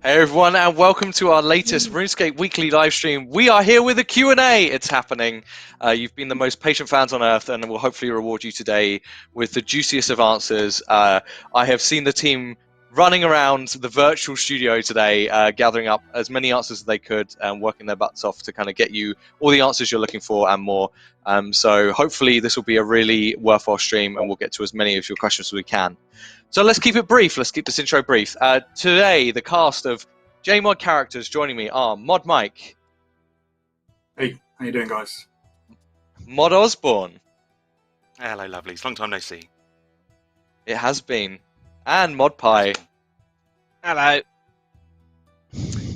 Hey everyone, and welcome to our latest RuneScape weekly live stream. We are here with a Q&A. It's happening. You've been the most patient fans on earth, and we'll hopefully reward you today with the juiciest of answers. I have seen the team running around the virtual studio today, gathering up as many answers as they could and working their butts off to kind of get you all the answers you're looking for and more. So hopefully this will be a really worthwhile stream, and we'll get to as many of your questions as we can. So let's keep it brief. Let's keep this intro brief. Today, the cast of Jmod characters joining me are Mod Mike. Hey, how you doing, guys? Mod Osborne. Hello, lovelies. Long time no see. It has been. And Mod Pie. Hello.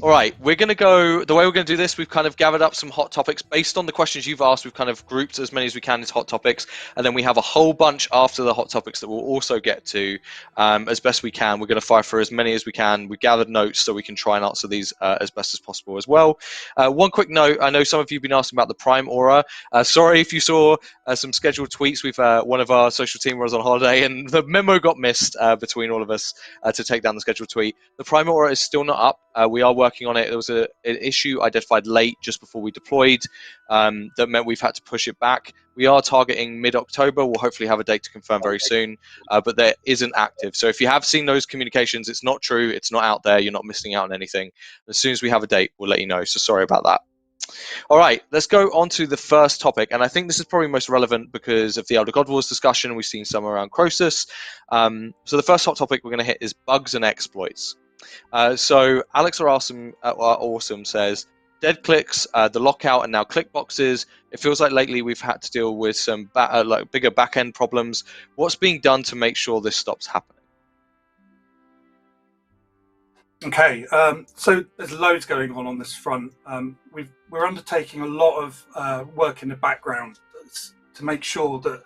All right, we're going to go, the way we're going to do this, we've kind of gathered up some hot topics based on the questions you've asked. We've kind of grouped as many as we can as hot topics, and then we have a whole bunch after the hot topics that we'll also get to as best we can. We're going to fire through as many as we can. We gathered notes so we can try and answer these as best as possible as well. One quick note, I know some of you have been asking about the Prime Aura. Sorry if you saw some scheduled tweets. One of our social team was on holiday, and the memo got missed between all of us to take down the scheduled tweet. The Prime Aura is still not up. We are working on it. There was an issue identified late just before we deployed that meant we've had to push it back. We are targeting mid-October. We'll hopefully have a date to confirm very soon, but there isn't active. So if you have seen those communications, it's not true. It's not out there. You're not missing out on anything. As soon as we have a date, we'll let you know. So sorry about that. All right, let's go on to the first topic, and I think this is probably most relevant because of the Elder God Wars discussion. We've seen some around Croesus. So the first hot topic we're going to hit is bugs and exploits. So Alex Awesome says, dead clicks, the lockout, and now click boxes. It feels like lately we've had to deal with some bigger back-end problems. What's being done to make sure this stops happening? Okay, so there's loads going on this front. We're undertaking a lot of work in the background to make sure that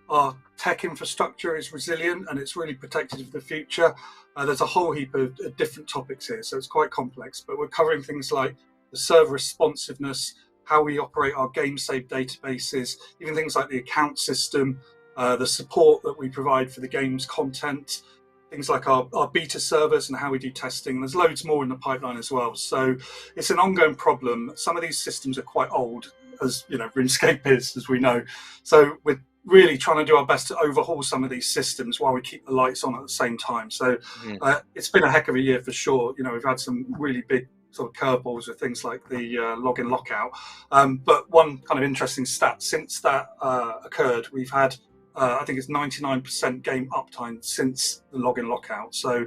our tech infrastructure is resilient and it's really protected for the future. There's a whole heap of different topics here, so it's quite complex, but we're covering things like the server responsiveness, how we operate our game save databases, even things like the account system, the support that we provide for the game's content, things like our beta servers and how we do testing. There's loads more in the pipeline as well. So it's an ongoing problem. Some of these systems are quite old, as you know, RuneScape is, as we know. So we're really trying to do our best to overhaul some of these systems while we keep the lights on at the same time. So it's been a heck of a year for sure. You know, we've had some really big sort of curveballs with things like the login lockout. But one kind of interesting stat, since that occurred, we've had I think it's 99% game uptime since the login lockout. So,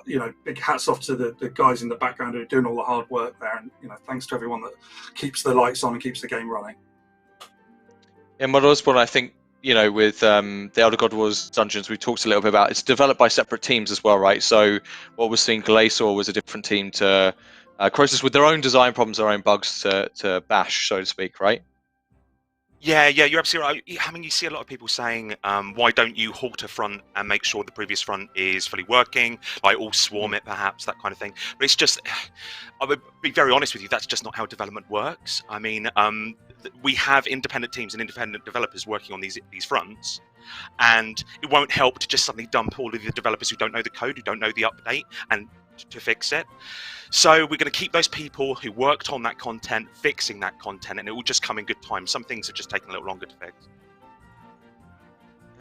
you know, big hats off to the guys in the background who are doing all the hard work there. And, you know, thanks to everyone that keeps the lights on and keeps the game running. In Mod Osborne, I think, you know, with the Elder God Wars Dungeons, we talked a little bit about, it's developed by separate teams as well, right? So what we're seeing, Glacier was a different team to Croesus with their own design problems, their own bugs to bash, so to speak, right? Yeah, you're absolutely right. I mean, you see a lot of people saying, why don't you halt a front and make sure the previous front is fully working, like all swarm it perhaps, that kind of thing. But it's just, I would be very honest with you, that's just not how development works. I mean, we have independent teams and independent developers working on these fronts, and it won't help to just suddenly dump all of the developers who don't know the code, who don't know the update, and to fix it. So we're going to keep those people who worked on that content fixing that content, and it will just come in good time. Some things are just taking a little longer to fix.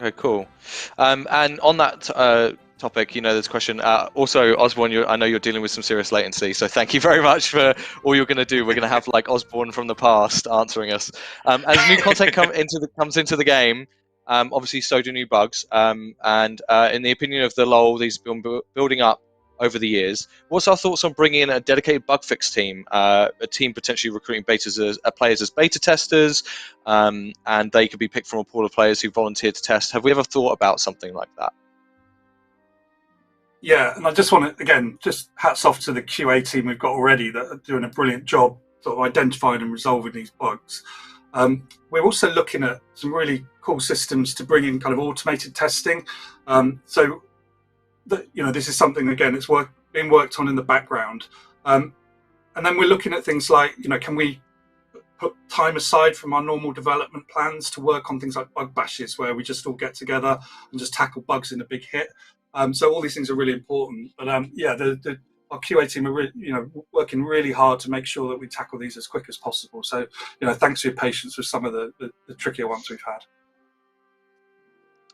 Okay, cool. And on that topic, you know, there's a question. Also, Osborne, I know you're dealing with some serious latency, so thank you very much for all you're going to do. We're going to have like Osborne from the past answering us. As new content comes into the game, obviously so do new bugs. And in the opinion of the LoL, these have been building up over the years. What's our thoughts on bringing in a dedicated bug fix team, a team potentially recruiting players as beta testers, and they could be picked from a pool of players who volunteered to test? Have we ever thought about something like that? Yeah, and I just want to, again, just hats off to the QA team we've got already that are doing a brilliant job sort of identifying and resolving these bugs. We're also looking at some really cool systems to bring in kind of automated testing. So you know, this is something, again, it's being worked on in the background. And then we're looking at things like, you know, can we put time aside from our normal development plans to work on things like bug bashes, where we just all get together and just tackle bugs in a big hit. So all these things are really important. But yeah, the our QA team are working really hard to make sure that we tackle these as quick as possible. So thanks for your patience with some of the trickier ones we've had.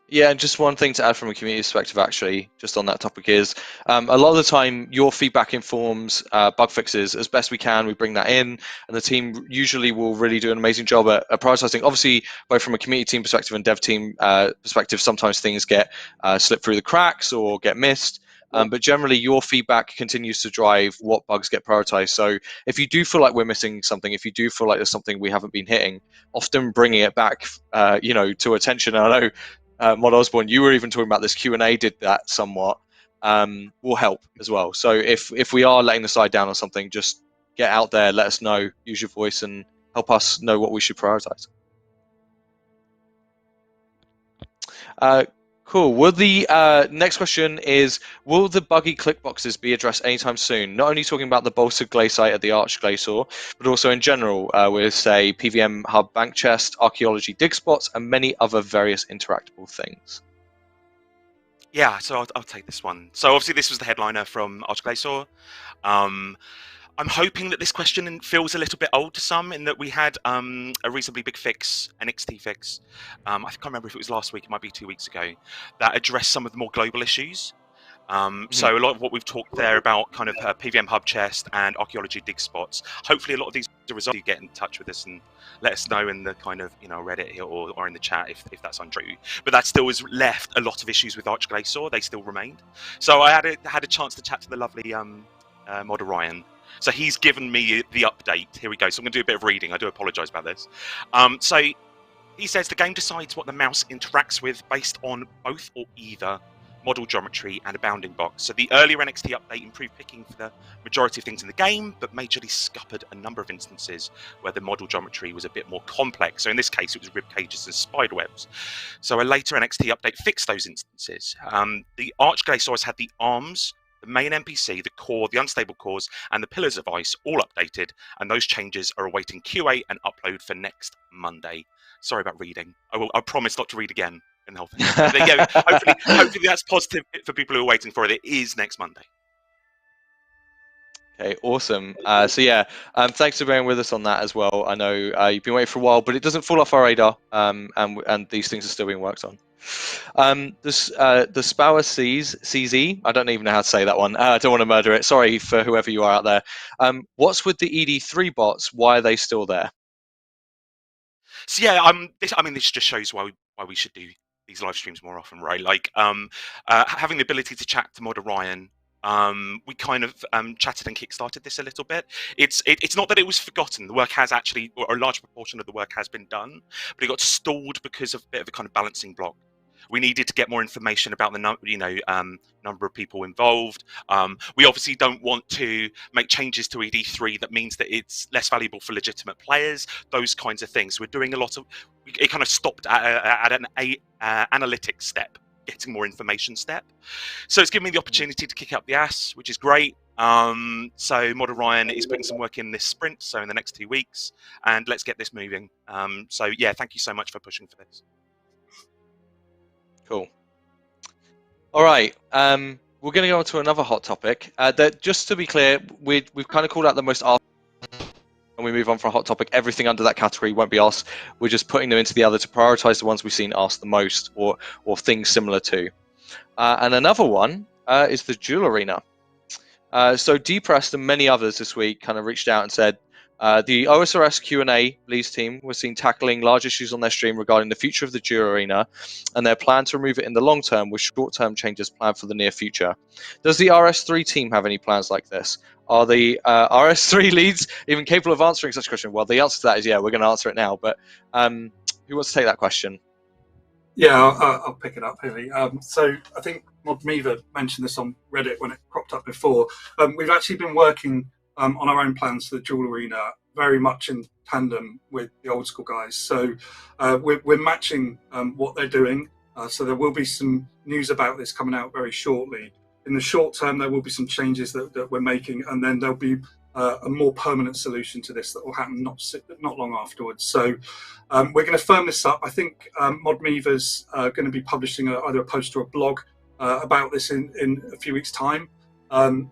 Yeah, and just one thing to add from a community perspective, actually, just on that topic is a lot of the time your feedback informs bug fixes as best we can. We bring that in, and the team usually will really do an amazing job at prioritizing. Obviously, both from a community team perspective and dev team perspective, sometimes things get slipped through the cracks or get missed. But generally, your feedback continues to drive what bugs get prioritized. So if you do feel like we're missing something, if you do feel like there's something we haven't been hitting, often bringing it back, to attention. And I know. Mod Osborne, you were even talking about this Q&A did that somewhat, will help as well. So if we are letting the side down on something, just get out there, let us know, use your voice, and help us know what we should prioritize. Cool. Will the next question is, will the buggy click boxes be addressed anytime soon? Not only talking about the bolted glaciate at the Archglacior, but also in general with, say, PVM hub bank chest, archaeology dig spots, and many other various interactable things. Yeah, so I'll take this one. So obviously this was the headliner from Archglacior. I'm hoping that this question feels a little bit old to some, in that we had a reasonably big fix, an XT fix. I can't remember if it was last week, it might be 2 weeks ago, that addressed some of the more global issues. So a lot of what we've talked there about kind of PVM hub chest and archaeology dig spots, hopefully a lot of these are resolved. You get in touch with us and let us know in the kind of Reddit or in the chat if that's untrue. But that still has left a lot of issues with Archglacior. They still remained. So I had a chance to chat to the lovely Mod Orion. So he's given me the update. Here we go. So I'm going to do a bit of reading. I do apologise about this. So he says the game decides what the mouse interacts with based on both or either model geometry and a bounding box. So the earlier NXT update improved picking for the majority of things in the game, but majorly scuppered a number of instances where the model geometry was a bit more complex. So in this case, it was rib cages and spider webs. So a later NXT update fixed those instances. The Archglacior had the arms, the main NPC, the core, the unstable cores, and the pillars of ice all updated, and those changes are awaiting QA and upload for next Monday. Sorry about reading. I promise not to read again in the whole thing. But there you go. Hopefully that's positive for people who are waiting for it. It is next Monday. Okay, awesome. So yeah, thanks for bearing with us on that as well. I know you've been waiting for a while, but it doesn't fall off our radar, and these things are still being worked on. The Spower CZ, I don't even know how to say that one. I don't want to murder it. Sorry for whoever you are out there. What's with the ED3 bots? Why are they still there? So yeah, this just shows why we should do these live streams more often, right? Like having the ability to chat to Mod Orion. We kind of chatted and kickstarted this a little bit. It's not that it was forgotten. The work has actually, or a large proportion of the work has been done, but it got stalled because of a bit of a kind of balancing block. We needed to get more information about the number of people involved. We obviously don't want to make changes to ED3 that means that it's less valuable for legitimate players. Those kinds of things. We're doing a lot of. It kind of stopped at an analytics step, getting more information step. So it's given me the opportunity to kick up the ass, which is great. So Mod Orion is putting some work in this sprint, so in the next 2 weeks, and let's get this moving. So yeah, thank you so much for pushing for this. Cool. All right. We're going to go on to another hot topic. That, just to be clear, we've kind of called out the most asked, and we move on for a hot topic. Everything under that category won't be asked. We're just putting them into the other to prioritize the ones we've seen asked the most, or things similar to. And another one is the Duel Arena. So Depressed and many others this week kind of reached out and said, the OSRS Q&A Leeds team was seen tackling large issues on their stream regarding the future of the Duel Arena and their plan to remove it in the long term with short-term changes planned for the near future. Does the RS3 team have any plans like this? Are the RS3 leads even capable of answering such a question? Well, the answer to that is yeah, we're going to answer it now. But who wants to take that question? Yeah, I'll pick it up, Haley. So I think Modmeaver mentioned this on Reddit when it cropped up before. We've actually been working on our own plans for the Duel Arena very much in tandem with the old school guys. So we're matching what they're doing. So there will be some news about this coming out very shortly. In the short term, there will be some changes that we're making, and then there'll be a more permanent solution to this that will happen not long afterwards. So we're going to firm this up. I think Modmeaver's going to be publishing either a post or a blog about this in a few weeks' time.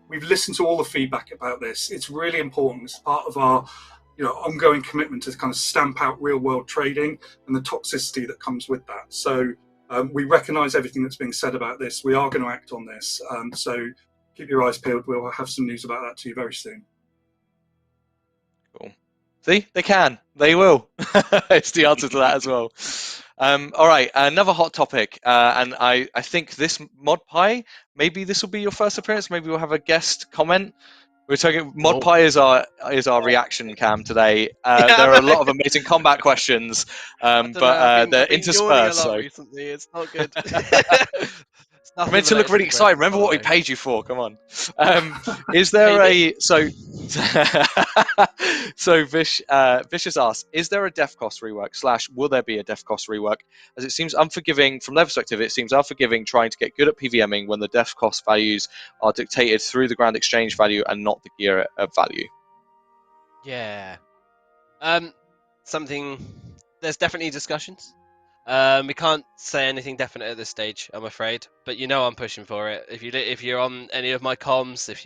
We've listened to all the feedback about this. It's really important. It's part of our ongoing commitment to kind of stamp out real world trading and the toxicity that comes with that. So we recognise everything that's being said about this. We are going to act on this. So keep your eyes peeled. We'll have some news about that to you very soon. Cool. See, they can. They will. It's the answer to that as well. All right, another hot topic, and I think this Mod Pie, maybe this will be your first appearance. Maybe we'll have a guest comment. We're talking. Mod Pie is our reaction cam today. There are a lot of amazing combat questions, but they're interspersed. So recently, it's not good. you're meant to look really excited. Remember what we paid you for. Come on. Is there a so Vish has asked, is there a death cost rework / will there be a death cost rework? As it seems unforgiving from their perspective, it seems unforgiving trying to get good at PVMing when the death cost values are dictated through the grand exchange value and not the gear value. Yeah. There's definitely discussions. We can't say anything definite at this stage, I'm afraid. But I'm pushing for it. If you're on any of my comms, if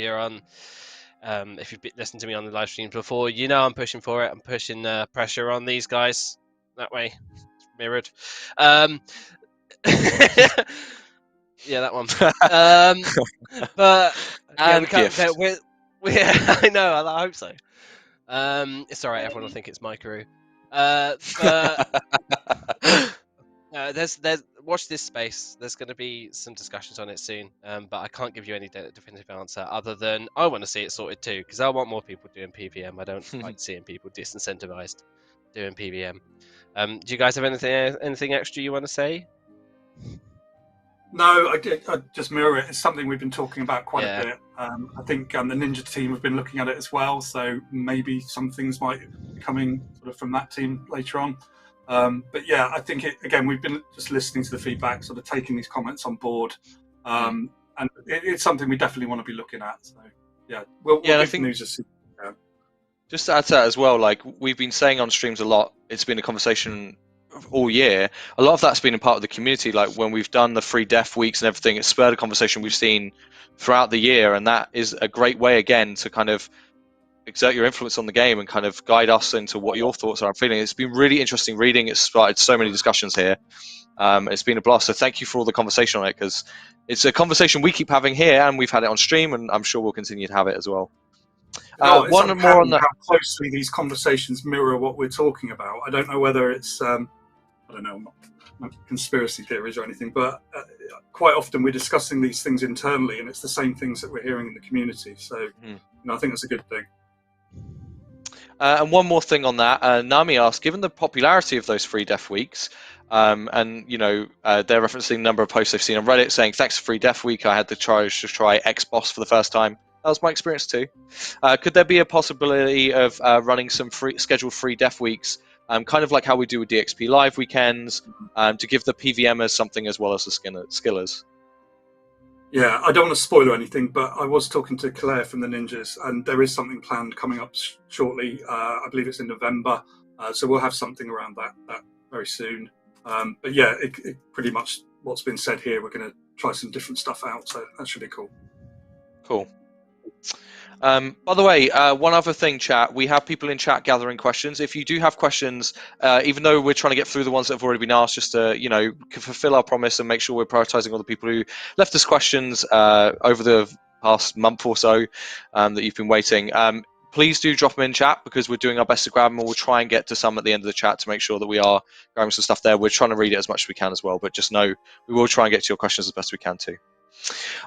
you've listened to me on the live streams before, I'm pushing for it. I'm pushing pressure on these guys. That way, it's mirrored. Yeah, that one. But yeah, we can't. I know. I hope so. It's alright. Everyone will think it's my crew. But there's watch this space. There's going to be some discussions on it soon. But I can't give you any definitive answer other than I want to see it sorted too, because I want more people doing PVM. I don't like seeing people disincentivized doing PVM. Do you guys have anything extra you want to say? No, I just mirror it. It's something we've been talking about quite a bit. I think the Ninja team have been looking at it as well, so maybe some things might be coming sort of from that team later on. But yeah, I think we've been just listening to the feedback, sort of taking these comments on board, and it's something we definitely want to be looking at. So yeah, we'll give news as soon as we can. Just to add to that as well, like we've been saying on streams a lot, it's been a conversation all year. A lot of that's been a part of the community. Like when we've done the free death weeks and everything, it's spurred a conversation we've seen throughout the year, and that is a great way again to kind of exert your influence on the game and kind of guide us into what your thoughts are. I'm feeling it's been really interesting reading. It's started so many discussions here. It's been a blast. So thank you for all the conversation on it, because it's a conversation we keep having here, and we've had it on stream, and I'm sure we'll continue to have it as well. One more on that. How closely these conversations mirror what we're talking about. I don't know whether it's I don't know, not conspiracy theories or anything, but quite often we're discussing these things internally, and it's the same things that we're hearing in the community. So I think that's a good thing. And one more thing on that, Nami asked, given the popularity of those free death weeks, and they're referencing a number of posts they've seen on Reddit saying, thanks for free death week, I had the charge to try X boss for the first time. That was my experience too. Could there be a possibility of running some scheduled free death weeks, kind of like how we do with DXP live weekends, to give the PVMers something as well as the skillers? Yeah, I don't want to spoil anything, but I was talking to Claire from the Ninjas, and there is something planned coming up shortly. I believe it's in November, so we'll have something around that very soon. But yeah, it pretty much what's been said here. We're going to try some different stuff out, so that should be cool. Cool. By the way, one other thing, chat. We have people in chat gathering questions. If you do have questions, even though we're trying to get through the ones that have already been asked, just to fulfill our promise and make sure we're prioritizing all the people who left us questions over the past month or so that you've been waiting. Please do drop them in chat, because we're doing our best to grab them, and we'll try and get to some at the end of the chat to make sure that we are grabbing some stuff there. We're trying to read it as much as we can as well, but just know we will try and get to your questions as best we can too.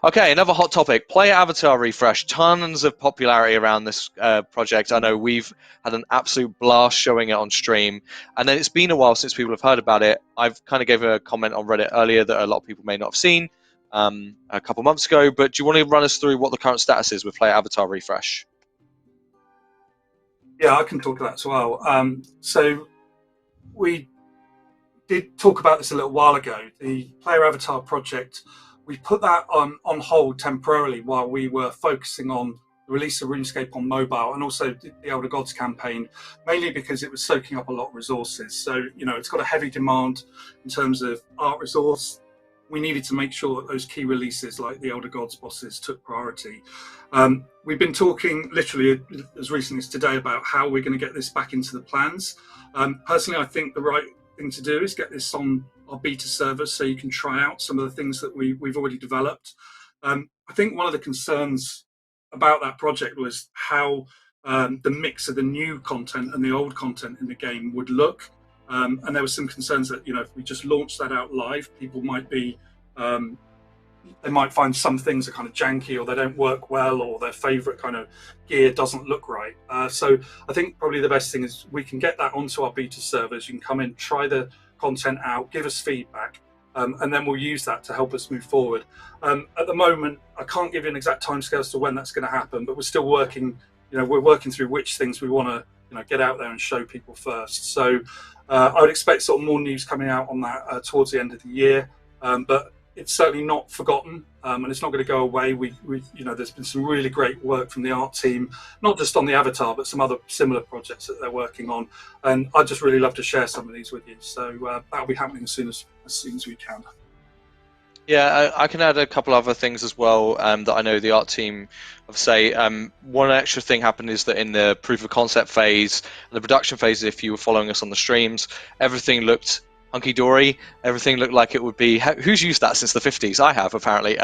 Okay, another hot topic, player avatar refresh. Tons of popularity around this project. I know we've had an absolute blast showing it on stream, and then it's been a while since people have heard about it. I've kind of gave a comment on Reddit earlier that a lot of people may not have seen a couple months ago, but do you want to run us through what the current status is with player avatar refresh? Yeah, I can talk to that as well. So we did talk about this a little while ago. The player avatar project, we put that on hold temporarily while we were focusing on the release of RuneScape on mobile, and also the Elder Gods campaign, mainly because it was soaking up a lot of resources. So, it's got a heavy demand in terms of art resource, we needed to make sure that those key releases like the Elder Gods bosses took priority. We've been talking literally as recently as today about how we're going to get this back into the plans. Personally, I think the right thing to do is get this on our beta servers so you can try out some of the things that we've already developed. I think one of the concerns about that project was how the mix of the new content and the old content in the game would look. And there were some concerns that, if we just launched that out live, people might be, they might find some things are kind of janky, or they don't work well, or their favorite kind of gear doesn't look right. So I think probably the best thing is we can get that onto our beta servers. You can come in, try the content out, give us feedback, and then we'll use that to help us move forward. At the moment, I can't give you an exact timescale as to when that's going to happen, but we're still working. We're working through which things we want to get out there and show people first. So I would expect sort of more news coming out on that towards the end of the year. But it's certainly not forgotten, and it's not going to go away. We there's been some really great work from the art team, not just on the Avatar, but some other similar projects that they're working on. And I'd just really love to share some of these with you. So that'll be happening as soon as we can. Yeah, I can add a couple other things as well that I know the art team have say. One extra thing happened is that in the proof of concept phase, the production phase, if you were following us on the streams, everything looked hunky-dory. Everything looked like it would be. Who's used that since the 50s? I have, apparently.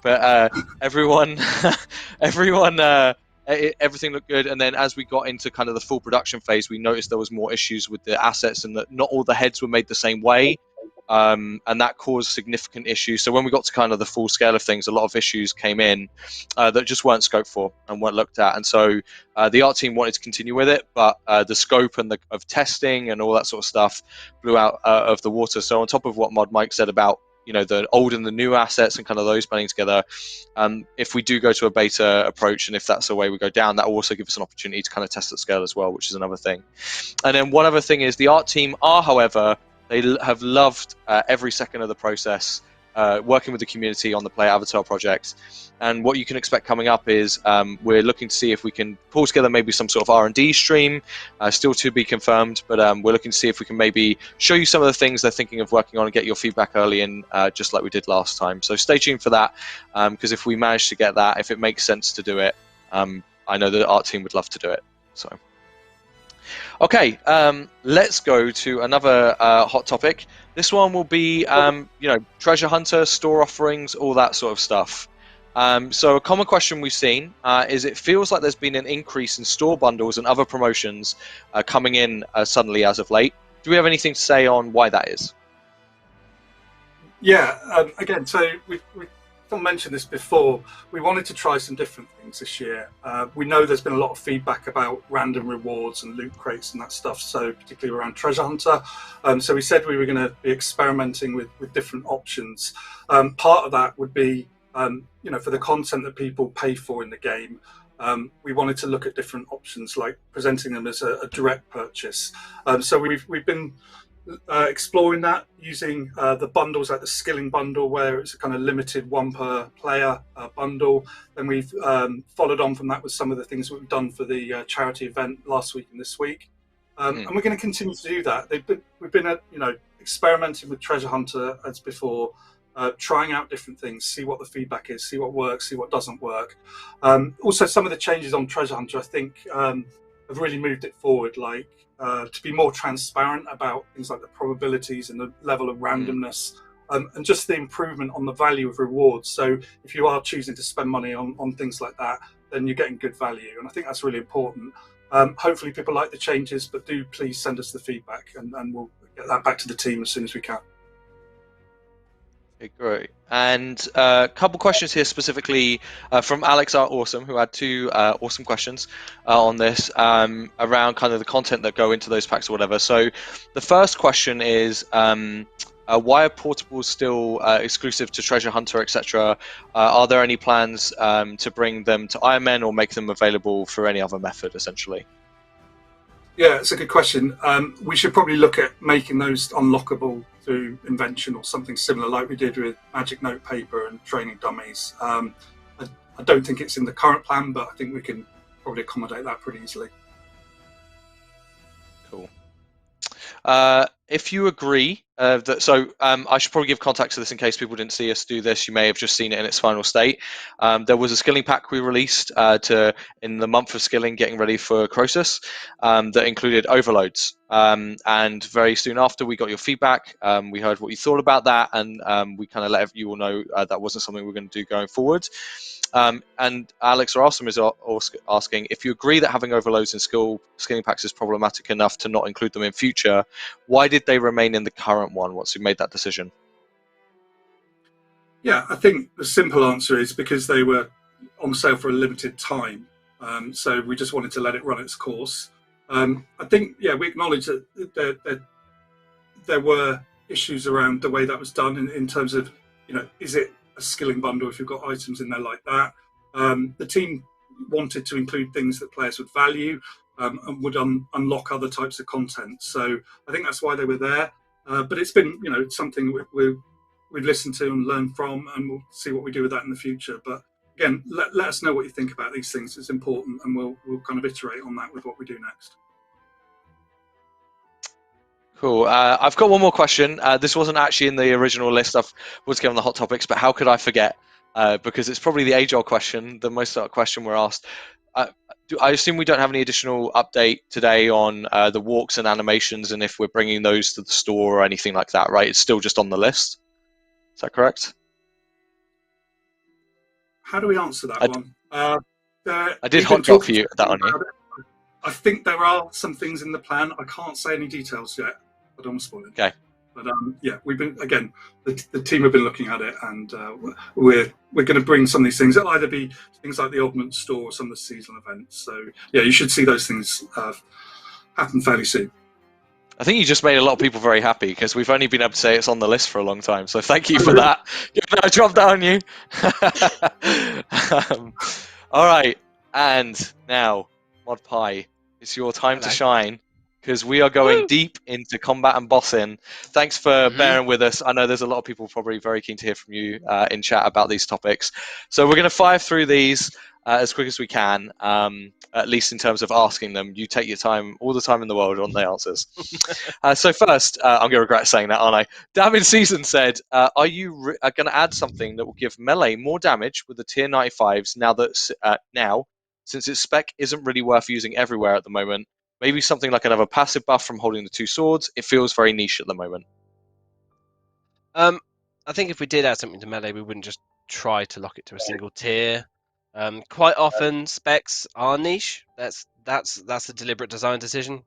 But everyone, everything looked good. And then as we got into kind of the full production phase, we noticed there was more issues with the assets, and that not all the heads were made the same way. And that caused significant issues. So when we got to kind of the full scale of things, a lot of issues came in that just weren't scoped for and weren't looked at. And so the art team wanted to continue with it, but the scope and of testing and all that sort of stuff blew out of the water. So on top of what Mod Mike said about the old and the new assets and kind of those blending together, if we do go to a beta approach, and if that's the way we go down, that will also give us an opportunity to kind of test at scale as well, which is another thing. And then one other thing is the art team are, however, they have loved every second of the process, working with the community on the Play Avatar project. And what you can expect coming up is we're looking to see if we can pull together maybe some sort of R&D stream, still to be confirmed, but we're looking to see if we can maybe show you some of the things they're thinking of working on and get your feedback early in, just like we did last time. So stay tuned for that, because if we manage to get that, if it makes sense to do it, I know the art team would love to do it. So. Okay, let's go to another hot topic. This one will be, treasure hunter, store offerings, all that sort of stuff. So a common question we've seen is it feels like there's been an increase in store bundles and other promotions coming in suddenly as of late. Do we have anything to say on why that is? Yeah, again, so we mentioned this before. We wanted to try some different things this year. We know there's been a lot of feedback about random rewards and loot crates and that stuff, so particularly around Treasure Hunter. So we said we were going to be experimenting with different options. Part of that would be, for the content that people pay for in the game, we wanted to look at different options, like presenting them as a direct purchase. So we've been exploring that using the bundles, like the skilling bundle, where it's a kind of limited one per player bundle. Then we've followed on from that with some of the things that we've done for the charity event last week and this week, and we're going to continue to do that. We've been experimenting with Treasure Hunter as before, trying out different things, see what the feedback is, see what works, see what doesn't work. Also, some of the changes on Treasure Hunter, I think, have really moved it forward, like to be more transparent about things like the probabilities and the level of randomness, and just the improvement on the value of rewards. So if you are choosing to spend money on things like that, then you're getting good value, and I think that's really important. Hopefully people like the changes, but do please send us the feedback, and we'll get that back to the team as soon as we can. Okay, great. And a couple questions here specifically from Alex R. Awesome, who had two awesome questions on this around kind of the content that go into those packs or whatever. So the first question is, why are portables still exclusive to Treasure Hunter, etc.? Are there any plans to bring them to Iron Man or make them available for any other method, essentially? Yeah, it's a good question. We should probably look at making those unlockable through invention or something similar, like we did with Magic Note Paper and Training Dummies. I don't think it's in the current plan, but I think we can probably accommodate that pretty easily. Cool. if you agree that, so I should probably give context to this in case people didn't see us do this. You may have just seen it in its final state. There was a skilling pack we released in the month of skilling, getting ready for Croesus, that included overloads. And very soon after, we got your feedback. We heard what you thought about that, and we kind of let you all know that wasn't something we're going to do going forward. And Alex or Awesome is asking, if you agree that having overloads in skilling packs is problematic enough to not include them in future, why did they remain in the current one once you made that decision? Yeah, I think the simple answer is because they were on sale for a limited time. So we just wanted to let it run its course. I think, yeah, we acknowledge that there were issues around the way that was done in terms of, is it a skilling bundle if you've got items in there like that? The team wanted to include things that players would value and would unlock other types of content. So I think that's why they were there. But it's been, it's something we've listened to and learned from, and we'll see what we do with that in the future. But again, let us know what you think about these things. It's important, and we'll kind of iterate on that with what we do next. Cool. I've got one more question. This wasn't actually in the original list. I was given the hot topics, but how could I forget? Because it's probably the age-old question, the most question we're asked. I assume we don't have any additional update today on the walks and animations, and if we're bringing those to the store or anything like that, right? It's still just on the list. Is that correct? How do we answer that one? I did hot drop for you that on you. I think there are some things in the plan. I can't say any details yet. I don't want to spoil it. Okay. But yeah, we've been, again, the team have been looking at it, and we're going to bring some of these things. It'll either be things like the Augment Store or some of the seasonal events. So yeah, you should see those things happen fairly soon. I think you just made a lot of people very happy because we've only been able to say it's on the list for a long time. So thank you for that. I dropped that on you. All right, and now ModPie, it's your time to shine. Because we are going deep into combat and bossing. Thanks for bearing with us. I know there's a lot of people probably very keen to hear from you in chat about these topics. So we're going to fire through these as quick as we can, at least in terms of asking them. You take your time, all the time in the world on the answers. So first, I'm going to regret saying that, aren't I? Damage Season said, are you going to add something that will give melee more damage with the tier 95s now, since its spec isn't really worth using everywhere at the moment? Maybe something like another passive buff from holding the two swords. It feels very niche at the moment. I think if we did add something to melee, we wouldn't just try to lock it to a single tier. Quite often, specs are niche. That's a deliberate design decision,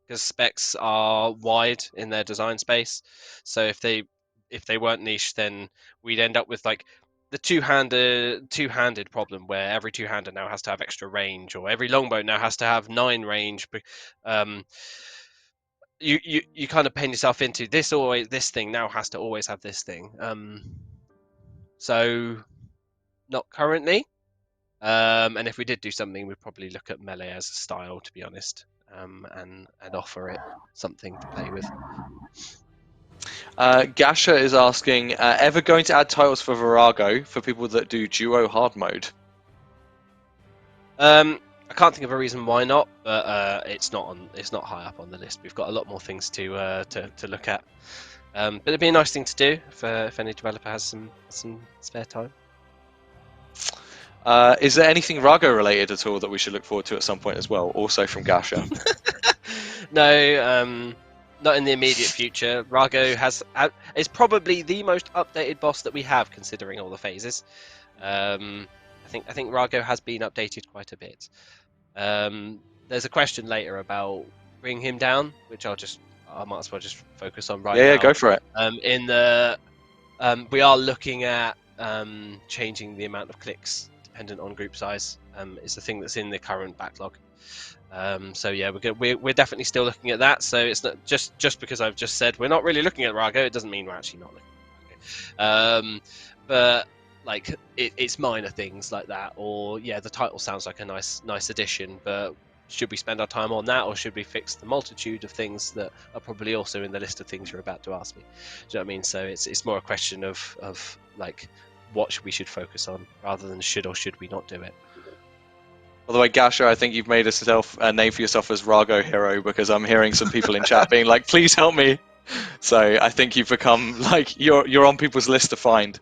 because specs are wide in their design space. So if they weren't niche, then we'd end up with like the two-handed problem, where every two-hander now has to have extra range, or every longbow now has to have 9 range. You kind of paint yourself into this thing now has to always have this thing. So not currently. And if we did do something, we'd probably look at melee as a style, to be honest, and offer it something to play with. Gasha is asking, ever going to add titles for Virago for people that do duo hard mode? I can't think of a reason why not, but it's not high up on the list. We've got a lot more things to look at. But it'd be a nice thing to do if any developer has some spare time. Is there anything Rago related at all that we should look forward to at some point as well? Also from Gasha. No, not in the immediate future. Rago is probably the most updated boss that we have, considering all the phases. I think Rago has been updated quite a bit. There's a question later about bringing him down, which I might as well just focus on right now. Yeah, go for it. We are looking at changing the amount of clicks dependent on group size. It's the thing that's in the current backlog. So yeah, we're definitely still looking at that. So it's not just because I've just said we're not really looking at Rago, it doesn't mean we're actually not looking at Rago. But like it's minor things like that, or yeah, the title sounds like a nice addition, but should we spend our time on that, or should we fix the multitude of things that are probably also in the list of things you're about to ask me? Do you know what I mean? So it's more a question of like what we should focus on rather than should or should we not do it. By the way, Gasha, I think you've made a name for yourself as Rago Hero, because I'm hearing some people in chat being like, please help me. So I think you've become like you're on people's list to find.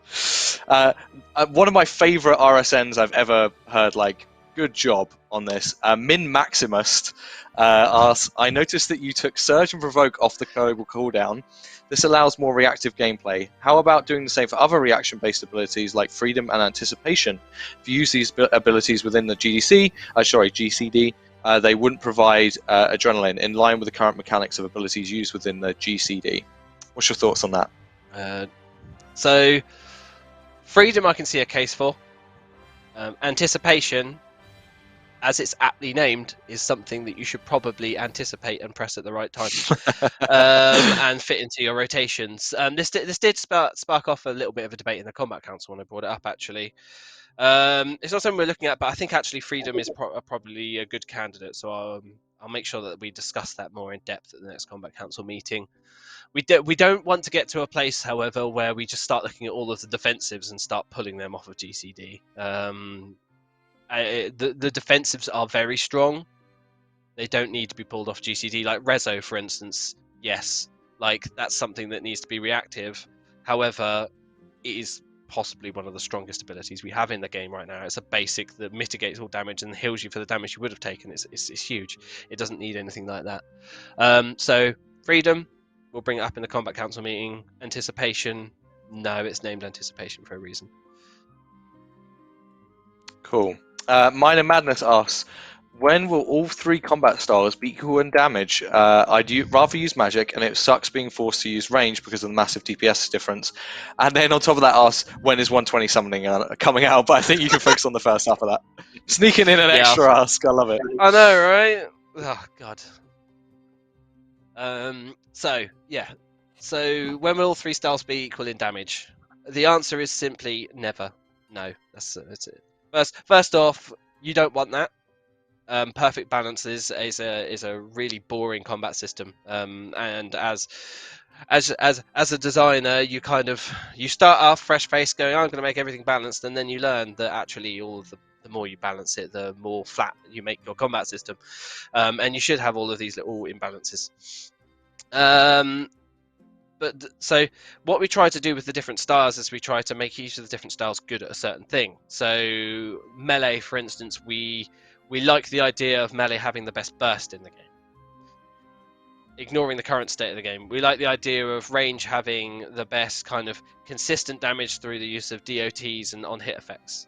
One of my favorite RSNs I've ever heard. Like, good job on this. Min Maximist asks, I noticed that you took Surge and Provoke off the global cooldown. This allows more reactive gameplay. How about doing the same for other reaction-based abilities like Freedom and Anticipation? If you use these abilities within the GCD, they wouldn't provide adrenaline in line with the current mechanics of abilities used within the GCD. What's your thoughts on that? So, Freedom I can see a case for. Anticipation, as it's aptly named, is something that you should probably anticipate and press at the right time, and fit into your rotations. This did spark off a little bit of a debate in the Combat Council when I brought it up, actually. It's not something we're looking at, but I think actually Freedom is probably a good candidate, so I'll make sure that we discuss that more in depth at the next Combat Council meeting. We don't want to get to a place, however, where we just start looking at all of the defensives and start pulling them off of GCD. The defensives are very strong. They don't need to be pulled off GCD. Like Rezo, for instance, yes, like that's something that needs to be reactive. However, it is possibly one of the strongest abilities we have in the game right now. It's a basic that mitigates all damage and heals you for the damage you would have taken. It's huge. It doesn't need anything like that. So Freedom, we'll bring it up in the Combat Council meeting. Anticipation, no, it's named Anticipation for a reason. Cool. Minor Madness asks, when will all 3 combat styles be equal in damage? I'd rather use magic, and it sucks being forced to use range because of the massive DPS difference. And then on top of that asks, when is 120 summoning coming out? But I think you can focus on the first half of that. Sneaking in an extra ask, I love it. I know, right? Oh, God. So when will all 3 styles be equal in damage? The answer is simply never. No, that's it. First off, you don't want that. Perfect balance is a really boring combat system. And as a designer, you start off fresh face going, I'm going to make everything balanced, and then you learn that actually the more you balance it, the more flat you make your combat system. And you should have all of these little imbalances. So what we try to do with the different styles is we try to make each of the different styles good at a certain thing. So melee, for instance, we like the idea of melee having the best burst in the game. Ignoring the current state of the game, we like the idea of range having the best kind of consistent damage through the use of DOTs and on-hit effects.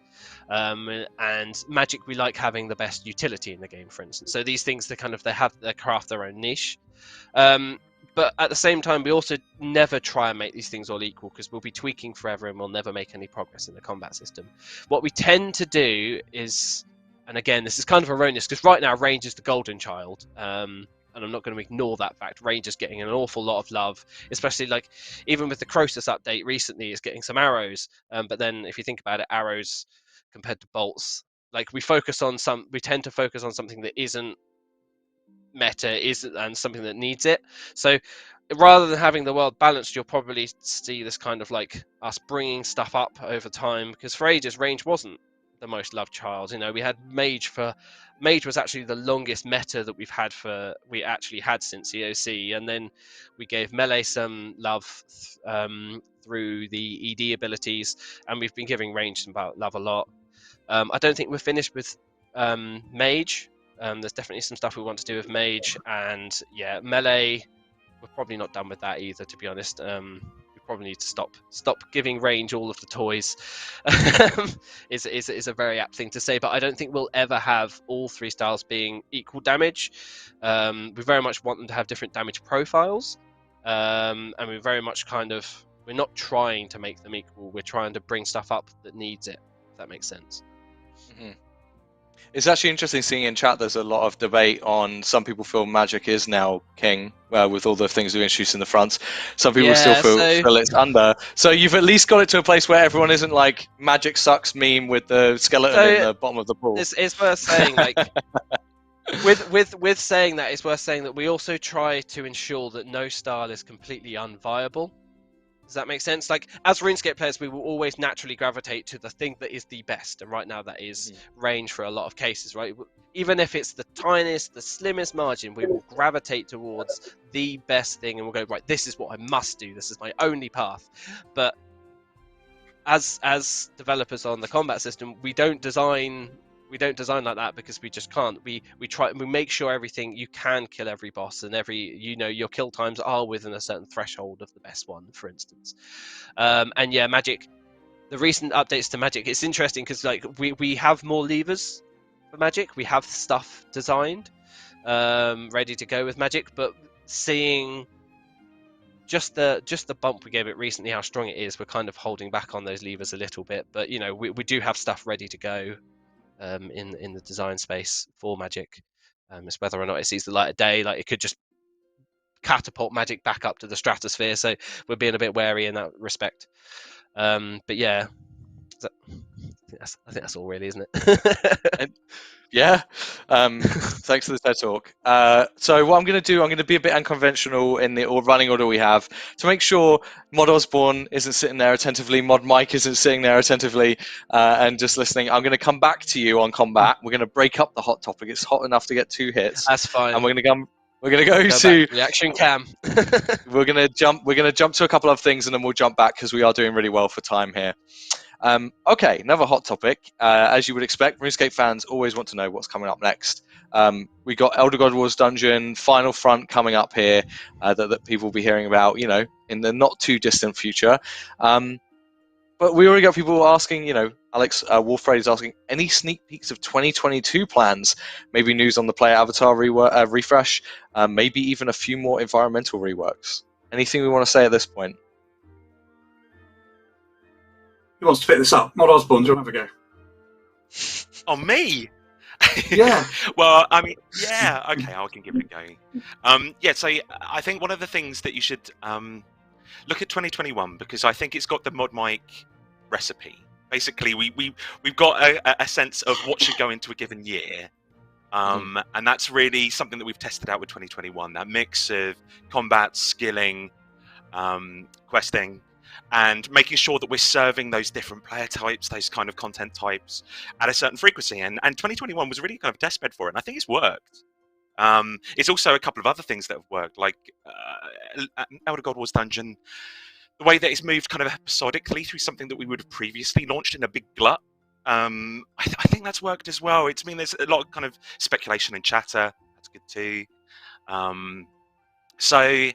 And magic, we like having the best utility in the game, for instance. So these things, they craft their own niche. But at the same time, we also never try and make these things all equal, because we'll be tweaking forever and we'll never make any progress in the combat system. What we tend to do is, and again, this is kind of erroneous, because right now range is the golden child, and I'm not going to ignore that fact. Range is getting an awful lot of love, especially like even with the Croesus update recently, it's getting some arrows. But then if you think about it, arrows compared to bolts, like we tend to focus on something that isn't meta and something that needs it. So rather than having the world balanced, you'll probably see this kind of like us bringing stuff up over time, because for ages range wasn't the most loved child. We had mage was actually the longest meta that we actually had since EOC, and then we gave melee some love through the ED abilities, and we've been giving range some love a lot. I don't think we're finished with mage. There's definitely some stuff we want to do with mage, and yeah, melee, we're probably not done with that either, to be honest. We probably need to stop giving range all of the toys. is a very apt thing to say, but I don't think we'll ever have all 3 styles being equal damage. We very much want them to have different damage profiles, and we very much we're not trying to make them equal. We're trying to bring stuff up that needs it, if that makes sense. Mm-hmm. It's actually interesting seeing in chat there's a lot of debate on, some people feel magic is now king with all the things we introduced in the fronts. Some people still feel it's under. So you've at least got it to a place where everyone isn't like magic sucks meme with the skeleton in the bottom of the pool. It's worth saying, like, with saying that, it's worth saying that we also try to ensure that no style is completely unviable. Does that make sense? Like, as RuneScape players, we will always naturally gravitate to the thing that is the best, and right now that is range for a lot of cases, right? Even if it's the tiniest, the slimmest margin, we will gravitate towards the best thing, and we'll go, right, this is what I must do. This is my only path. But as developers on the combat system, we don't design like that, because we just can't. We make sure everything, you can kill every boss, and your kill times are within a certain threshold of the best one, for instance. And yeah, Magic, the recent updates to Magic, it's interesting because like we have more levers for Magic. We have stuff designed, ready to go with Magic, but seeing just the bump we gave it recently, how strong it is, we're kind of holding back on those levers a little bit. But we do have stuff ready to go in the design space for Magic. It's whether or not it sees the light of day. Like, it could just catapult Magic back up to the stratosphere, so we're being a bit wary in that respect. But yeah, I think that's all really, isn't it? Yeah. Thanks for the TED talk. So what I'm going to do, I'm going to be a bit unconventional in the running order we have to make sure Mod Osborne isn't sitting there attentively, Mod Mike isn't sitting there attentively and just listening. I'm going to come back to you on combat. We're going to break up the hot topic. It's hot enough to get 2 hits. That's fine. And we're going to go to back. Reaction cam. We're going to jump to a couple of things, and then we'll jump back because we are doing really well for time here. Okay, another hot topic. As you would expect, RuneScape fans always want to know what's coming up next. We got Elder God Wars Dungeon, Final Front coming up here that people will be hearing about, in the not too distant future. But we already got people asking, Alex Wolfraid is asking, any sneak peeks of 2022 plans? Maybe news on the player avatar refresh, maybe even a few more environmental reworks. Anything we want to say at this point? Who wants to pick this up? Mod Osborne, do you want to have a go? Oh, me? Yeah. Well, I mean, yeah, okay, I can give it a go. Yeah, so I think one of the things that you should look at 2021, because I think it's got the Mod Mike recipe. Basically, we've got a sense of what should go into a given year. And that's really something that we've tested out with 2021, that mix of combat, skilling, questing, and making sure that we're serving those different player types, those kind of content types at a certain frequency. And 2021 was really kind of a test bed for it, and I think it's worked. It's also a couple of other things that have worked, like Elder God Wars Dungeon, the way that it's moved kind of episodically through something that we would have previously launched in a big glut. I think that's worked as well. There's a lot of kind of speculation and chatter. That's good too. So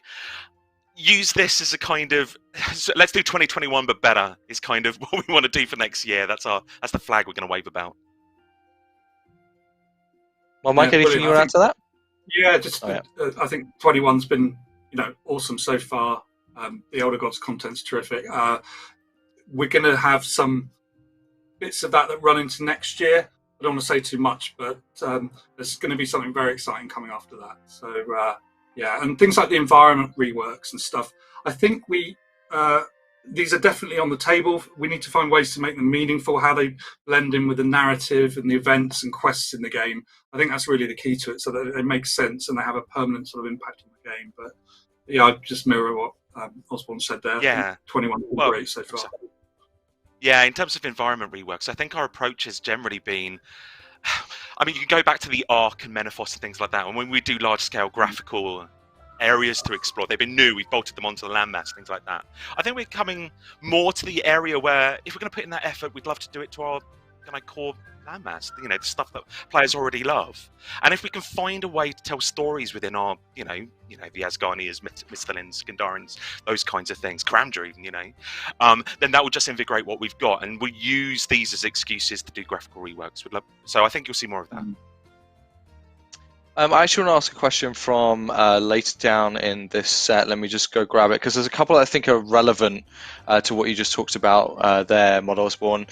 use this as a kind of, let's do 2021 but better is kind of what we want to do for next year. That's the flag we're going to wave about. Well, Mike, anything you want to add to that? Yeah, I think 21's been awesome so far. The Elder Gods content's terrific. We're going to have some bits of that run into next year. I don't want to say too much, but there's going to be something very exciting coming after that. So yeah, and things like the environment reworks and stuff. I think these are definitely on the table. We need to find ways to make them meaningful, how they blend in with the narrative and the events and quests in the game. I think that's really the key to it, so that it makes sense and they have a permanent sort of impact on the game. But yeah, I just mirror what Osborne said there. Yeah, 21 great so far. Yeah, in terms of environment reworks, I think our approach has generally been, I mean, you can go back to the Ark and Menethos and things like that, and when we do large-scale graphical areas to explore, they've been new, we've bolted them onto the landmass, things like that. I think we're coming more to the area where, if we're going to put in that effort, we'd love to do it to our kind of core landmass, the stuff that players already love. And if we can find a way to tell stories within our, the Asgarnias, Misthalins, Gandarans, those kinds of things, Karamdra even, then that will just invigorate what we've got, and we'll use these as excuses to do graphical reworks. So I think you'll see more of that. I actually want to ask a question from later down in this set. Let me just go grab it, because there's a couple I think are relevant to what you just talked about there, Mod Osborne.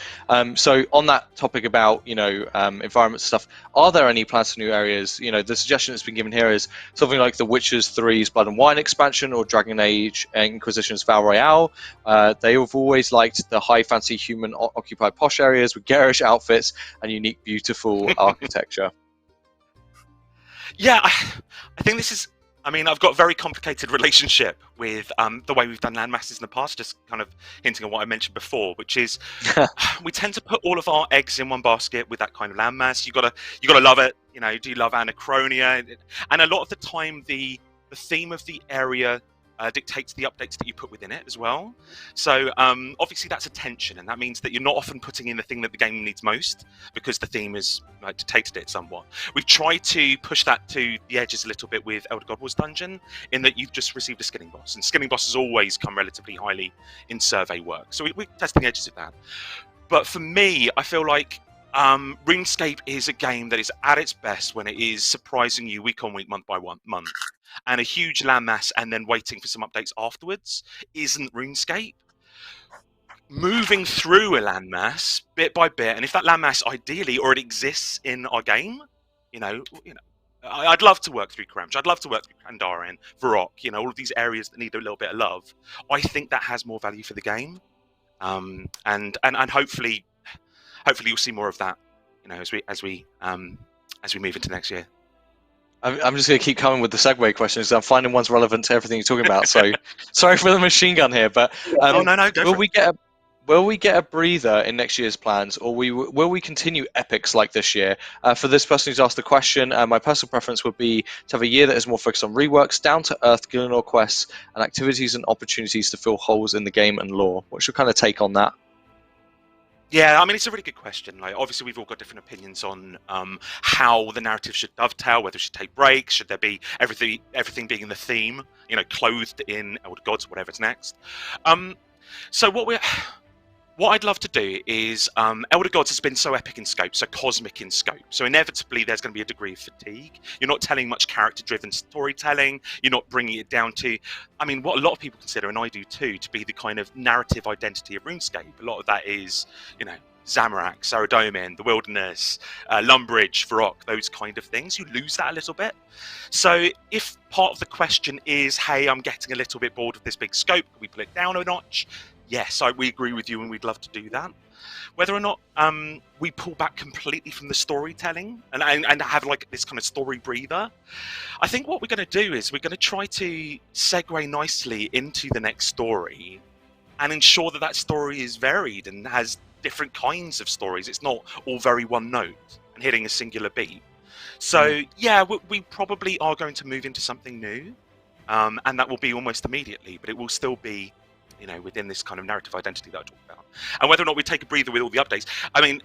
So on that topic about environment stuff, are there any plans for new areas? The suggestion that's been given here is something like the Witcher's 3's Blood and Wine expansion or Dragon Age Inquisition's Val Royale. They have always liked the high fancy human occupied posh areas with garish outfits and unique beautiful architecture. Yeah, I think this is I mean, I've got a very complicated relationship with the way we've done landmasses in the past, just kind of hinting on what I mentioned before, which is we tend to put all of our eggs in one basket with that kind of landmass. You gotta love it. You know, do you love Anachronia? And a lot of the time, the theme of the area dictates the updates that you put within it as well. So obviously that's a tension, and that means that you're not often putting in the thing that the game needs most because the theme has dictated it somewhat. We've tried to push that to the edges a little bit with Elder God Wars Dungeon, in that you've just received a skinning boss, and skinning bosses always come relatively highly in survey work. So we're testing the edges of that. But for me, I feel like RuneScape is a game that is at its best when it is surprising you week on week, month by month. And a huge landmass and then waiting for some updates afterwards isn't RuneScape. Moving through a landmass bit by bit, and if that landmass ideally already exists in our game, I'd love to work through Kremch, I'd love to work through Pandaren, Varrock, all of these areas that need a little bit of love. I think that has more value for the game, and hopefully you'll see more of that, as we move into next year. I'm just going to keep coming with the segue questions. I'm finding one's relevant to everything you're talking about. So sorry for the machine gun here, but will we get a breather in next year's plans, or will we continue epics like this year? For this person who's asked the question, my personal preference would be to have a year that is more focused on reworks, down-to-earth Gillinor quests, and activities and opportunities to fill holes in the game and lore. What's your kind of take on that? Yeah, I mean, it's a really good question. Like, obviously, we've all got different opinions on how the narrative should dovetail, whether it should take breaks, should there be everything being in the theme, clothed in Elder Gods, whatever's next. So what I'd love to do is, Elder Gods has been so epic in scope, so cosmic in scope, so inevitably there's going to be a degree of fatigue. You're not telling much character-driven storytelling, you're not bringing it down to, I mean, what a lot of people consider, and I do too, to be the kind of narrative identity of RuneScape. A lot of that is, Zamorak, Saradomin, the Wilderness, Lumbridge, Varrock, those kind of things. You lose that a little bit. So if part of the question is, hey, I'm getting a little bit bored of this big scope, can we pull it down a notch? Yes, we agree with you, and we'd love to do that. Whether or not we pull back completely from the storytelling and have like this kind of story breather, I think what we're going to do is we're going to try to segue nicely into the next story and ensure that story is varied and has different kinds of stories. It's not all very one note and hitting a singular beat. So yeah, we probably are going to move into something new, and that will be almost immediately, but it will still be within this kind of narrative identity that I talked about. And whether or not we take a breather with all the updates, I mean,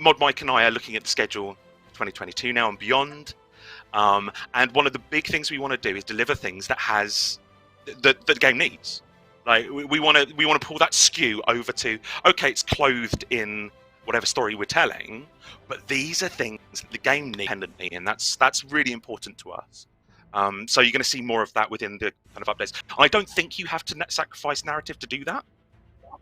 Mod Mike and I are looking at the schedule 2022 now and beyond. And one of the big things we want to do is deliver things that that the game needs. Like we want to pull that skew over to, okay, it's clothed in whatever story we're telling, but these are things that the game needs independently, and that's really important to us. So you're going to see more of that within the kind of updates. I don't think you have to sacrifice narrative to do that.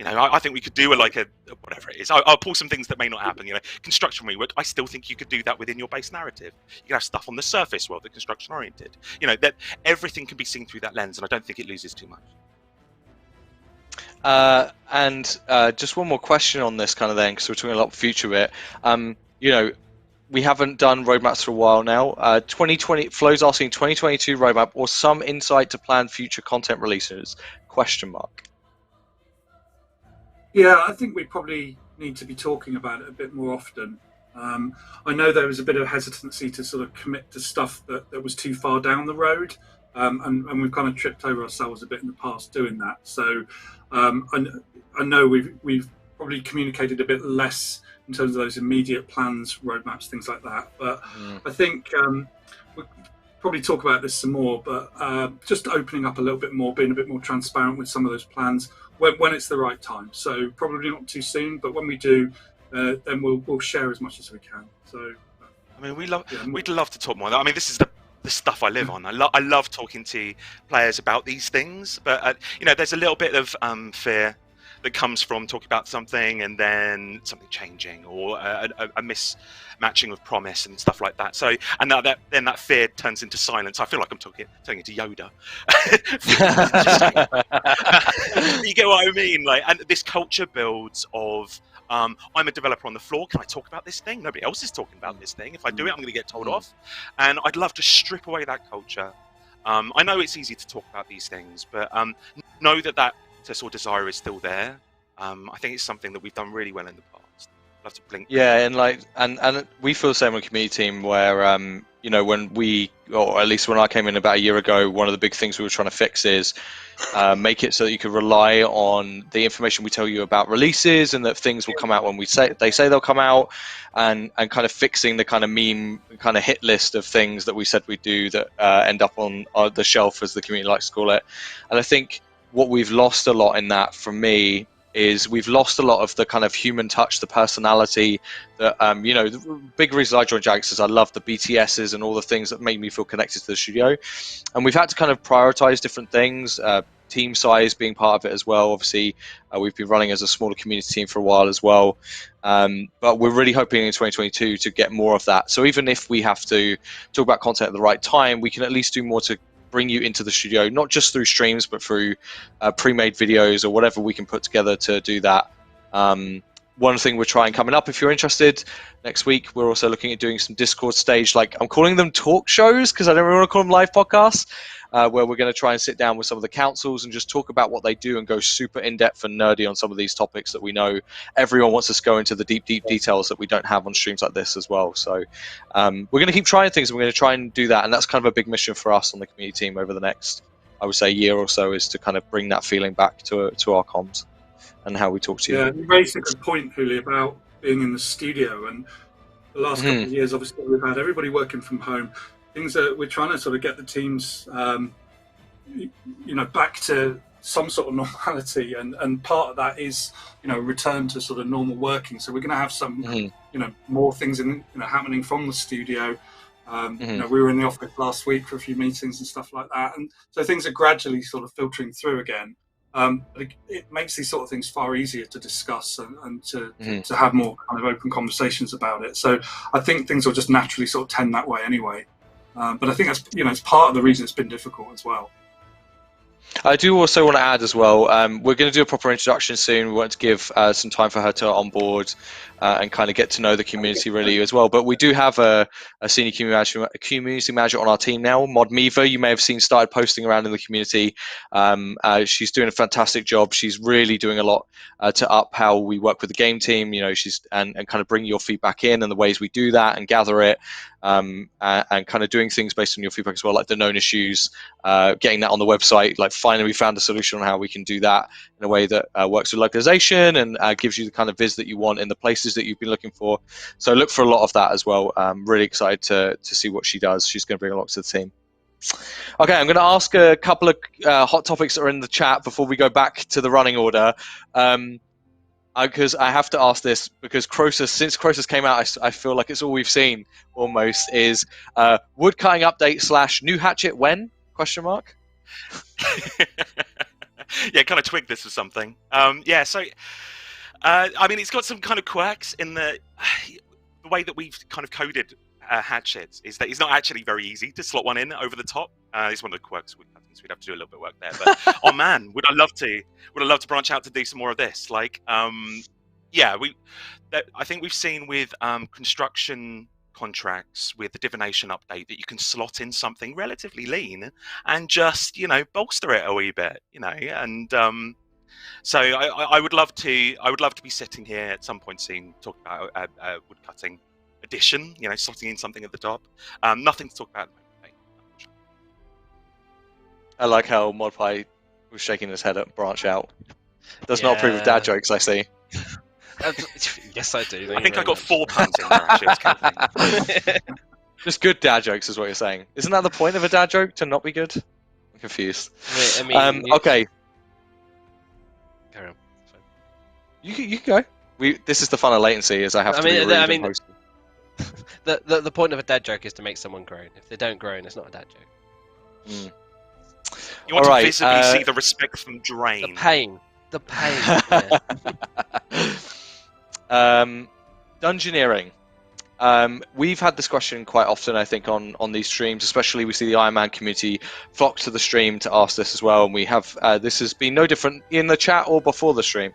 I think we could do whatever it is. I'll pull some things that may not happen. Construction rework. I still think you could do that within your base narrative. You can have stuff on the surface world, the construction oriented. That everything can be seen through that lens, and I don't think it loses too much. And just one more question on this kind of thing, because we're talking a lot of future bit. We haven't done roadmaps for a while now. 2020, Flo's asking 2022 roadmap or some insight to plan future content releases? ? Yeah, I think we probably need to be talking about it a bit more often. I know there was a bit of hesitancy to sort of commit to stuff that was too far down the road, and we've kind of tripped over ourselves a bit in the past doing that. So I know we've probably communicated a bit less in terms of those immediate plans, roadmaps, things like that. But I think we'll probably talk about this some more, but just opening up a little bit more, being a bit more transparent with some of those plans when it's the right time. So probably not too soon, but when we do, then we'll share as much as we can. So I mean, we'd love to talk more. I mean, this is the stuff I live on. I love talking to players about these things, but there's a little bit of fear that comes from talking about something and then something changing, or a mismatching of promise and stuff like that. So, and then that fear turns into silence. I feel like I'm turning into Yoda. You get what I mean? Like, and this culture builds of I'm a developer on the floor. Can I talk about this thing? Nobody else is talking about this thing. If I do it, I'm going to get told off. And I'd love to strip away that culture. I know it's easy to talk about these things, but know that sort of desire is still there. I think it's something that we've done really well in the past. I'd love to blink. Yeah, and like, and we feel the same on the community team where, you know, when we, or at least when I came in about a year ago, one of the big things we were trying to fix is make it so that you could rely on the information we tell you about releases, and that things will come out when they say they'll come out, and kind of fixing the kind of meme kind of hit list of things that we said we'd do that end up on the shelf, as the community likes to call it. And I think what we've lost a lot in that, for me, is we've lost a lot of the kind of human touch, the personality that, you know, the big reason I joined Jagex is I love the BTSs and all the things that make me feel connected to the studio. And we've had to kind of prioritize different things, team size being part of it as well. Obviously, we've been running as a smaller community team for a while as well. But we're really hoping in 2022 to get more of that. So even if we have to talk about content at the right time, we can at least do more to bring you into the studio, not just through streams, but through pre-made videos or whatever we can put together to do that. One thing we're trying coming up, if you're interested, next week, we're also looking at doing some Discord stage, like I'm calling them talk shows because I don't really want to call them live podcasts, where we're going to try and sit down with some of the councils and just talk about what they do and go super in-depth and nerdy on some of these topics that we know everyone wants us to go into the deep details that we don't have on streams like this as well. So we're going to keep trying things, and we're going to try and do that, and that's kind of a big mission for us on the community team over the next, I would say, year or so, is to kind of bring that feeling back to our comms and how we talk to you. Yeah, you raised a good point, Huli, about being in the studio. And the last couple of years, obviously, we've had everybody working from home. Things that we're trying to sort of get the teams, you know, back to some sort of normality, and part of that is, you know, return to sort of normal working. So we're going to have some, you know, more things happening from the studio. You know, we were in the office last week for a few meetings and stuff like that, and so things are gradually sort of filtering through again. But it makes these sort of things far easier to discuss and to have more kind of open conversations about it. So I think things will just naturally sort of tend that way anyway. But I think that's, you know, it's part of the reason it's been difficult as well. I do also want to add as well, we're going to do a proper introduction soon. We want to give some time for her to onboard and kind of get to know the community really as well. But we do have a senior community manager on our team now, Mod Miva. You may have seen started posting around in the community. She's doing a fantastic job. She's really doing a lot to up how we work with the game team. You know, she's and kind of bring your feedback in and the ways we do that and gather it, and kind of doing things based on your feedback as well, like the known issues, getting that on the website. Like finally we found a solution on how we can do that in a way that works with localization and gives you the kind of viz that you want in the places that you've been looking for. So look for a lot of that as well. I'm really excited to see what she does. She's going to bring a lot to the team. Okay, I'm going to ask a couple of hot topics that are in the chat before we go back to the running order. Because I have to ask this, because since Croesus came out, I feel like it's all we've seen almost is woodcutting update / new hatchet when ? Yeah, kind of twigged this or something. Yeah, so I mean, it's got some kind of quirks in the way that we've kind of coded hatchets is that it's not actually very easy to slot one in over the top. It's one of the quirks we'd have to do a little bit of work there. But oh man, would I love to branch out to do some more of this? Like, yeah, I think we've seen with construction contracts with the divination update that you can slot in something relatively lean and just, you know, bolster it a wee bit, you know, and so I would love to be sitting here at some point soon talking about a woodcutting edition, you know, slotting in something at the top. Nothing to talk about at the moment. I like how Modpie was shaking his head at branch out. Does not approve of dad jokes, I see. Yes, I do. I think I got 4 puns in there, actually. Just good dad jokes is what you're saying. Isn't that the point of a dad joke, to not be good? I'm confused. I mean, okay. Carry on. You can go. This is the fun of latency, is I have to be rude and hosting. The point of a dad joke is to make someone groan. If they don't groan, it's not a dad joke. You want to visibly see the respect from drain. The the pain. Yeah. Dungeoneering. We've had this question quite often, I think, on these streams. Especially, we see the Iron Man community flock to the stream to ask this as well, and we have this has been no different in the chat or before the stream.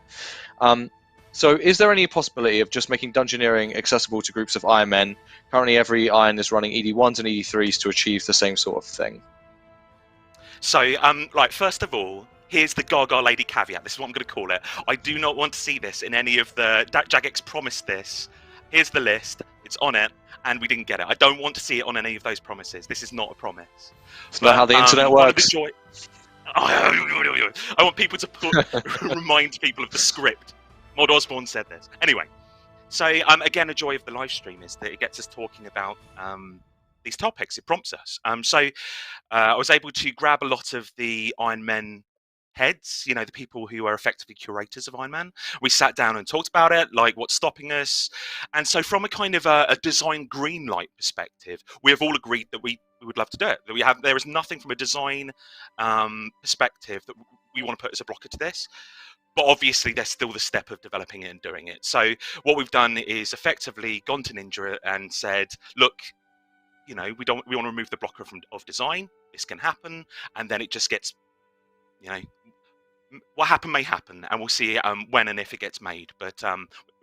So, is there any possibility of just making dungeoneering accessible to groups of Iron Men? Currently, every Iron is running ED1s and ED3s to achieve the same sort of thing. So, first of all, here's the Gaga Lady caveat. This is what I'm going to call it. I do not want to see this in any of the... Jagex promised this. Here's the list. It's on it, and we didn't get it. I don't want to see it on any of those promises. This is not a promise. It's not how the internet works. I want people to remind people of the script. Mod Osborne said this. Anyway, so again, a joy of the live stream is that it gets us talking about these topics. It prompts us. I was able to grab a lot of the Iron Men heads, the people who are effectively curators of Iron Man. We sat down and talked about it, like what's stopping us. And so from a kind of a design green light perspective, we have all agreed that we would love to do it. That there is nothing from a design perspective that we want to put as a blocker to this. But obviously, there's still the step of developing it and doing it. So what we've done is effectively gone to Ninja and said, look, we want to remove the blocker of design. This can happen, and then it just gets, what happened may happen, and we'll see when and if it gets made. But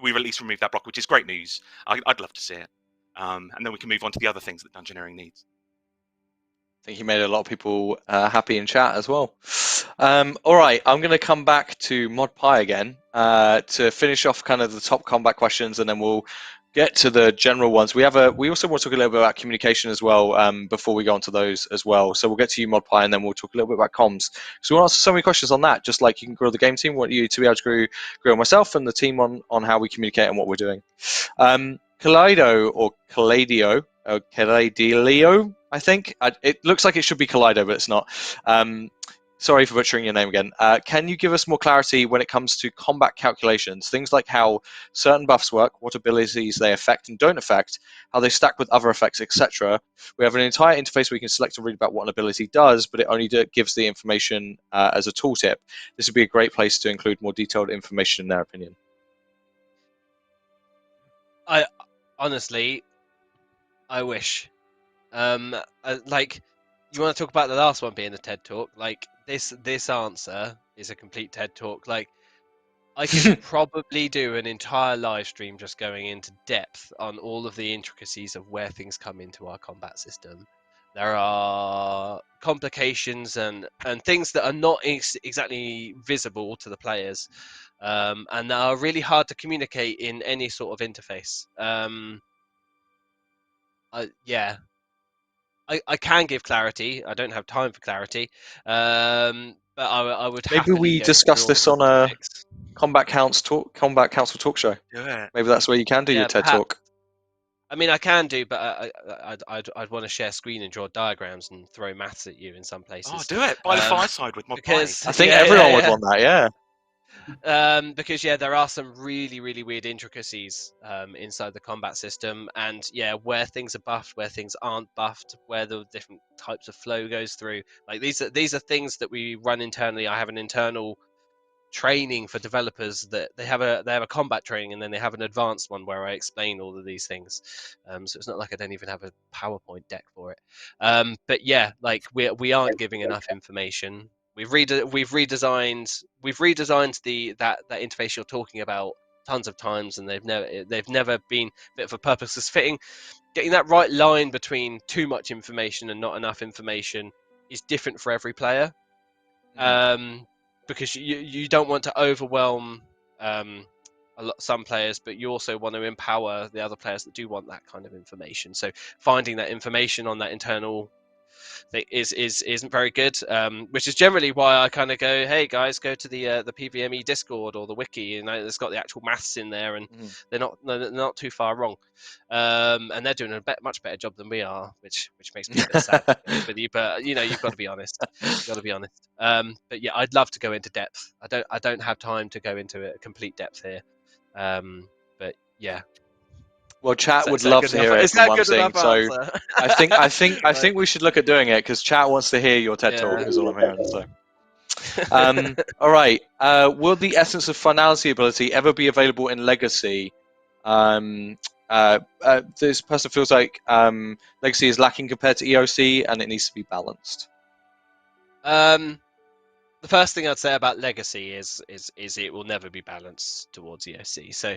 we've at least removed that block, which is great news. I'd love to see it, and then we can move on to the other things that Dungeoneering needs. I think you made a lot of people happy in chat as well. All right, I'm going to come back to ModPie again to finish off kind of the top combat questions, and then we'll get to the general ones. We also want to talk a little bit about communication as well before we go on to those as well. So we'll get to you, ModPie, and then we'll talk a little bit about comms. So we want to answer so many questions on that, just like you can grow the game team. We want you to be able to grow myself and the team on how we communicate and what we're doing. Kaleido or Kaleidio, I think. It looks like it should be Kaleido, but it's not. Sorry for butchering your name again. Can you give us more clarity when it comes to combat calculations? Things like how certain buffs work, what abilities they affect and don't affect, how they stack with other effects, etc. We have an entire interface where you can select and read about what an ability does, but it only gives the information as a tooltip. This would be a great place to include more detailed information in their opinion. Honestly, I wish. Like, you want to talk about the last one being the TED Talk? Like, this answer is a complete TED Talk. Like, I could probably do an entire live stream just going into depth on all of the intricacies of where things come into our combat system. There are complications and things that are not exactly visible to the players, and that are really hard to communicate in any sort of interface. I can give clarity. I don't have time for clarity, but I would. Maybe we discuss this on a Combat Council talk show. Yeah. Maybe that's where you can do your TED Talk. I mean, I can do, but I'd want to share screen and draw diagrams and throw maths at you in some places. Oh, do it by the fireside with ModPie. I think everyone would want that. Yeah. Because there are some really, really weird intricacies inside the combat system, and where things are buffed, where things aren't buffed, where the different types of flow goes through. Like these are things that we run internally. I have an internal training for developers that they have a combat training, and then they have an advanced one where I explain all of these things. So it's not like I don't even have a PowerPoint deck for it. But like we aren't giving enough information. We've redesigned that interface you're talking about tons of times, and they've never been fit for purpose. As fitting, getting that right line between too much information and not enough information is different for every player. Because you don't want to overwhelm some players, but you also want to empower the other players that do want that kind of information. So finding that information on that internal thing isn't very good, which is generally why I kind of go, hey guys, go to the PVME Discord or the wiki, and it's got the actual maths in there, and they're not too far wrong, and they're doing a much better job than we are, which makes me a bit sad to be honest with you. But you've got to be honest. But I'd love to go into depth. I don't have time to go into a complete depth here. But yeah. Well, chat would love to hear it from one thing, so I think we should look at doing it because chat wants to hear your TED Talk. Is all I'm hearing. So All right. Will the Essence of Finality ability ever be available in Legacy? This person feels like Legacy is lacking compared to EOC, and it needs to be balanced. The first thing I'd say about Legacy is it will never be balanced towards EOC. So,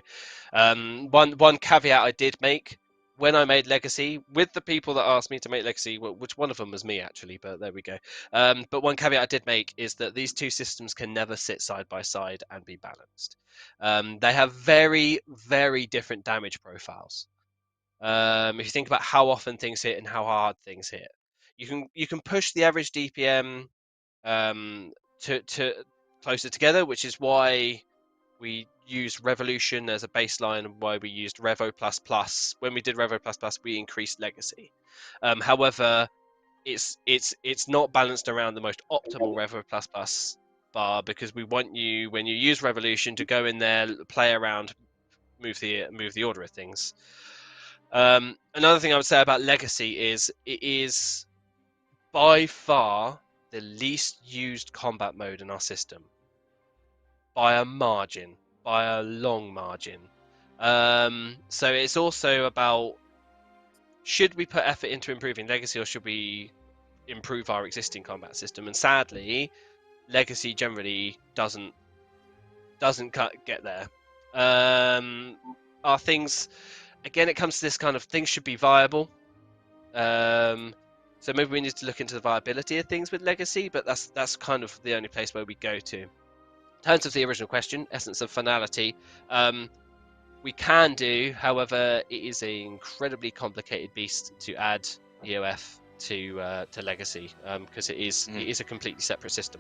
one caveat I did make when I made Legacy with the people that asked me to make Legacy, which one of them was me actually, but there we go. But one caveat I did make is that these two systems can never sit side by side and be balanced. They have very, very different damage profiles. If you think about how often things hit and how hard things hit, you can push the average DPM to closer together, which is why we used Revolution as a baseline and why we used Revo plus plus. When we did Revo plus plus, we increased Legacy. However, it's not balanced around the most optimal Revo plus plus bar, because we want you, when you use Revolution, to go in there, play around, move the order of things. Another thing I would say about Legacy is it is by far the least used combat mode in our system, by a margin, by a long margin. So it's also about, should we put effort into improving Legacy, or should we improve our existing combat system? And sadly, Legacy generally doesn't get there. Are things, again, it comes to this kind of, things should be viable. So maybe we need to look into the viability of things with Legacy, but that's kind of the only place where we go to. In terms of the original question, Essence of Finality, we can do, however, it is an incredibly complicated beast to add EOF to Legacy, because it is a completely separate system.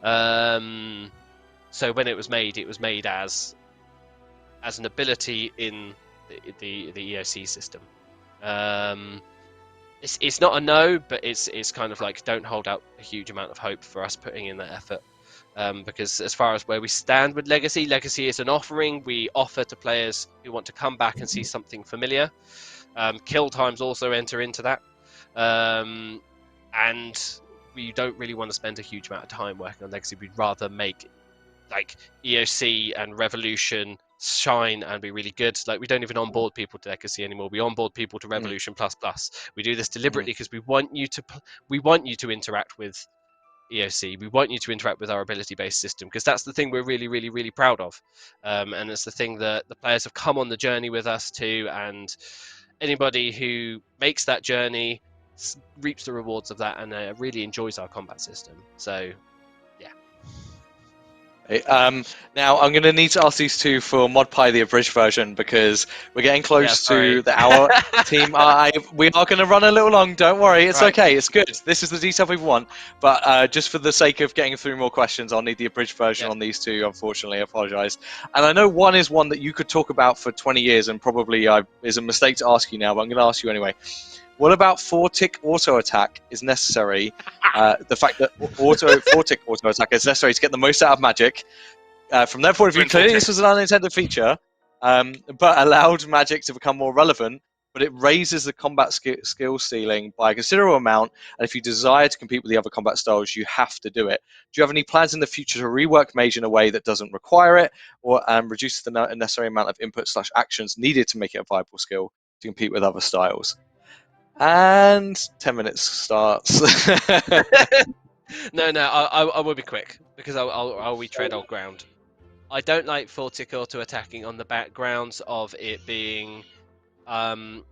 So when it was made as an ability in the EOC system. It's not a no, but it's kind of like, don't hold out a huge amount of hope for us putting in that effort. Because as far as where we stand with Legacy is an offering we offer to players who want to come back and see something familiar. Kill times also enter into that. And we don't really want to spend a huge amount of time working on Legacy. We'd rather make like EOC and Revolution shine and be really good. Like, we don't even onboard people to Legacy anymore. We onboard people to Revolution plus plus. We do this deliberately because we want you to interact with EOC. We want you to interact with our ability-based system, because that's the thing we're really, really, really proud of, and it's the thing that the players have come on the journey with us to. And anybody who makes that journey reaps the rewards of that and really enjoys our combat system. So now I'm going to need to ask these two for ModPie the abridged version, because we're getting close to the hour. Team, we are going to run a little long. Don't worry, it's okay. It's good. This is the detail we want. But just for the sake of getting through more questions, I'll need the abridged version on these two. Unfortunately, I apologise. And I know one is one that you could talk about for 20 years, and probably is a mistake to ask you now, but I'm going to ask you anyway. What about 4-tick auto attack is necessary? The fact that 4-tick auto attack is necessary to get the most out of magic. From their point of view, clearly this was an unintended feature, but allowed magic to become more relevant. But it raises the combat skill ceiling by a considerable amount. And if you desire to compete with the other combat styles, you have to do it. Do you have any plans in the future to rework Mage in a way that doesn't require it, or reduces the necessary amount of input/actions needed to make it a viable skill to compete with other styles? And 10 minutes starts. No, I will be quick, because I'll retread old ground. I don't like 4-tick auto attacking on the backgrounds of it being kind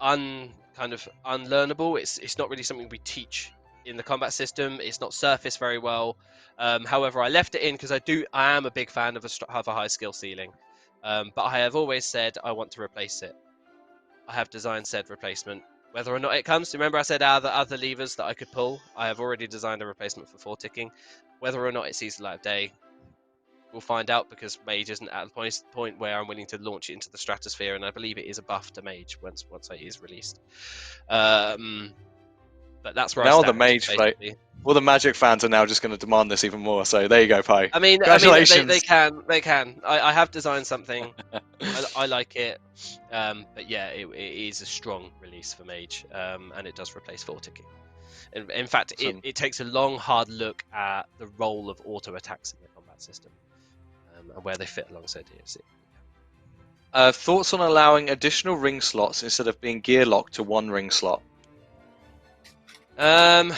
of unlearnable. It's not really something we teach in the combat system. It's not surfaced very well. However, I left it in because I am a big fan of a high skill ceiling. But I have always said I want to replace it. I have designed said replacement. Whether or not it comes, remember I said other levers that I could pull. I have already designed a replacement for 4-ticking. Whether or not it sees the light of day, we'll find out, because Mage isn't at the point where I'm willing to launch it into the stratosphere, and I believe it is a buff to Mage once it is released. But that's where now I stand. The Mage, all the Magic fans are now just going to demand this even more. So there you go, Pi. I mean, congratulations. They can. I have designed something. I like it. But yeah, it is a strong release for Mage, and it does replace 4-ticking. In fact, Awesome. it takes a long, hard look at the role of auto attacks in the combat system and where they fit alongside DFC. Thoughts on allowing additional ring slots instead of being gear locked to one ring slot? I'm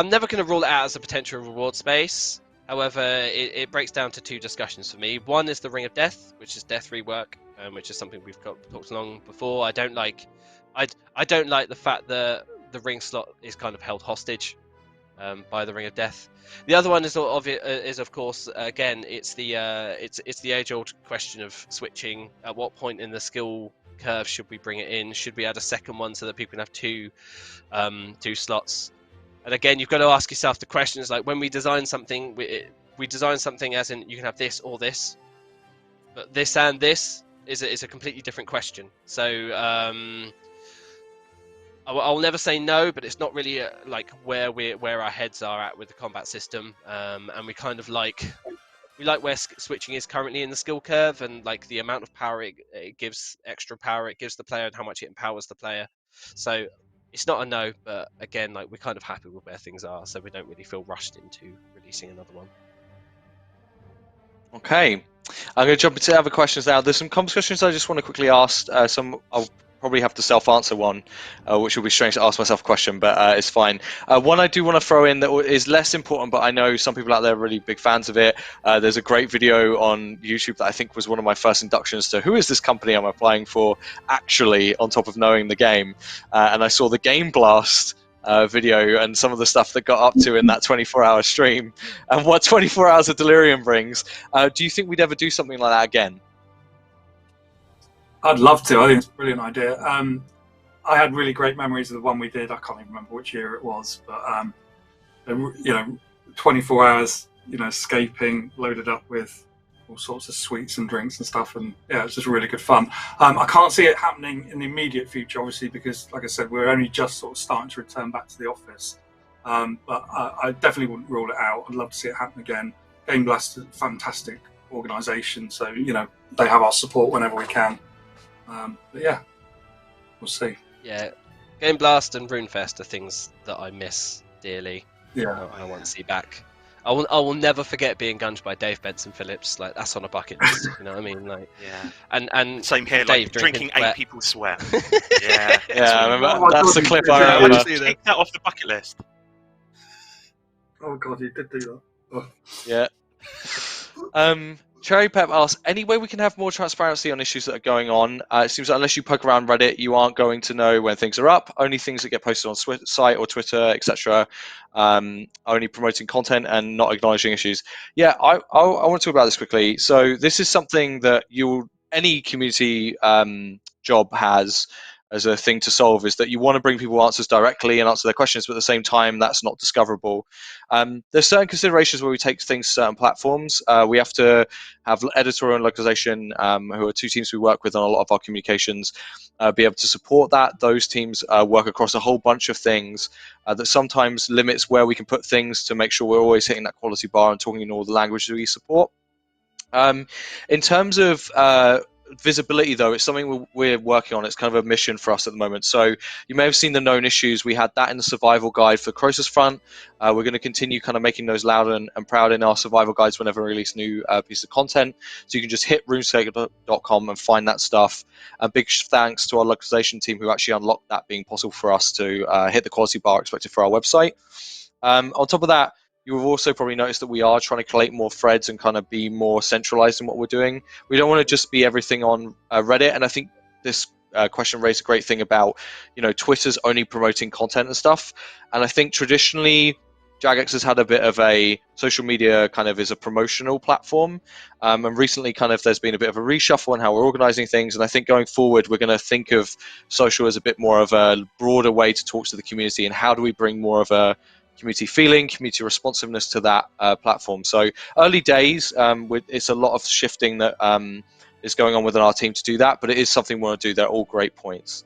never going to rule it out as a potential reward space. However, it breaks down to two discussions for me. One is the Ring of Death, which is death rework, which is something we've talked along before. I don't like the fact that the ring slot is kind of held hostage by the Ring of Death. The other one is of course again it's the age-old question of switching. At what point in the skill curve should we bring it in? Should we add a second one so that people can have two slots? And again, you've got to ask yourself the questions like, when we design something, we design something as in you can have this or this, but this and this is a completely different question. So I'll never say no, but it's not really like where our heads are at with the combat system, and we kind of like where switching is currently in the skill curve, and like the amount of power it gives, extra power it gives the player, and how much it empowers the player. So it's not a no, but again, like we're kind of happy with where things are, so we don't really feel rushed into releasing another one. Okay, I'm going to jump into other questions now. There's some questions I just want to quickly ask. Some I'll probably have to self-answer one, which will be strange to ask myself a question, but it's fine. One I do want to throw in that is less important, but I know some people out there are really big fans of it. There's a great video on YouTube that I think was one of my first inductions to who is this company I'm applying for, actually, on top of knowing the game. And I saw the Game Blast video and some of the stuff that got up to in that 24-hour stream and what 24 hours of delirium brings. Do you think we'd ever do something like that again? I'd love to. I think it's a brilliant idea. I had really great memories of the one we did. I can't even remember which year it was, but 24 hours, escaping, loaded up with all sorts of sweets and drinks and stuff, and yeah, it's just really good fun. I can't see it happening in the immediate future, obviously, because, like I said, we're only just sort of starting to return back to the office. But I definitely wouldn't rule it out. I'd love to see it happen again. Game Blast is a fantastic organisation, so they have our support whenever we can. But yeah, we'll see. Yeah, Game Blast and RuneFest are things that I miss dearly. Yeah, I want to see back. I will never forget being gunged by Dave Benson Phillips. Like, that's on a bucket list. You know what I mean? Like, yeah. And Same here. Dave like drinking sweat. 8 people's sweat. Yeah. I remember. Oh, That's the clip I I remember. just take that off the bucket list. Oh god, you did do that. Oh. Yeah. Cherry Pep asks, any way we can have more transparency on issues that are going on? It seems that unless you poke around Reddit, you aren't going to know when things are up. Only things that get posted on site or Twitter, etc. Only promoting content and not acknowledging issues. Yeah, I want to talk about this quickly. So this is something that any community job has as a thing to solve, is that you want to bring people answers directly and answer their questions, but at the same time, that's not discoverable. There's certain considerations where we take things to certain platforms. We have to have editorial and localization, who are two teams we work with on a lot of our communications, be able to support that. Those teams work across a whole bunch of things that sometimes limits where we can put things to make sure we're always hitting that quality bar and talking in all the languages we support. In terms of visibility, though, it's something we're working on. It's kind of a mission for us at the moment. So you may have seen the known issues. We had that in the survival guide for Croesus Front. We're going to continue kind of making those loud and proud in our survival guides whenever we release new pieces of content. So you can just hit runescape.com and find that stuff. And big thanks to our localization team who actually unlocked that being possible for us to hit the quality bar expected for our website. On top of that, you have also probably noticed that we are trying to collate more threads and kind of be more centralized in what we're doing. We don't want to just be everything on Reddit. And I think this question raised a great thing about, Twitter's only promoting content and stuff. And I think traditionally, Jagex has had a bit of a social media kind of is a promotional platform. And recently kind of there's been a bit of a reshuffle on how we're organizing things. And I think going forward, we're going to think of social as a bit more of a broader way to talk to the community, and how do we bring more of a community feeling, community responsiveness to that platform. So early days, it's a lot of shifting that is going on within our team to do that, but it is something we want to do. They're all great points.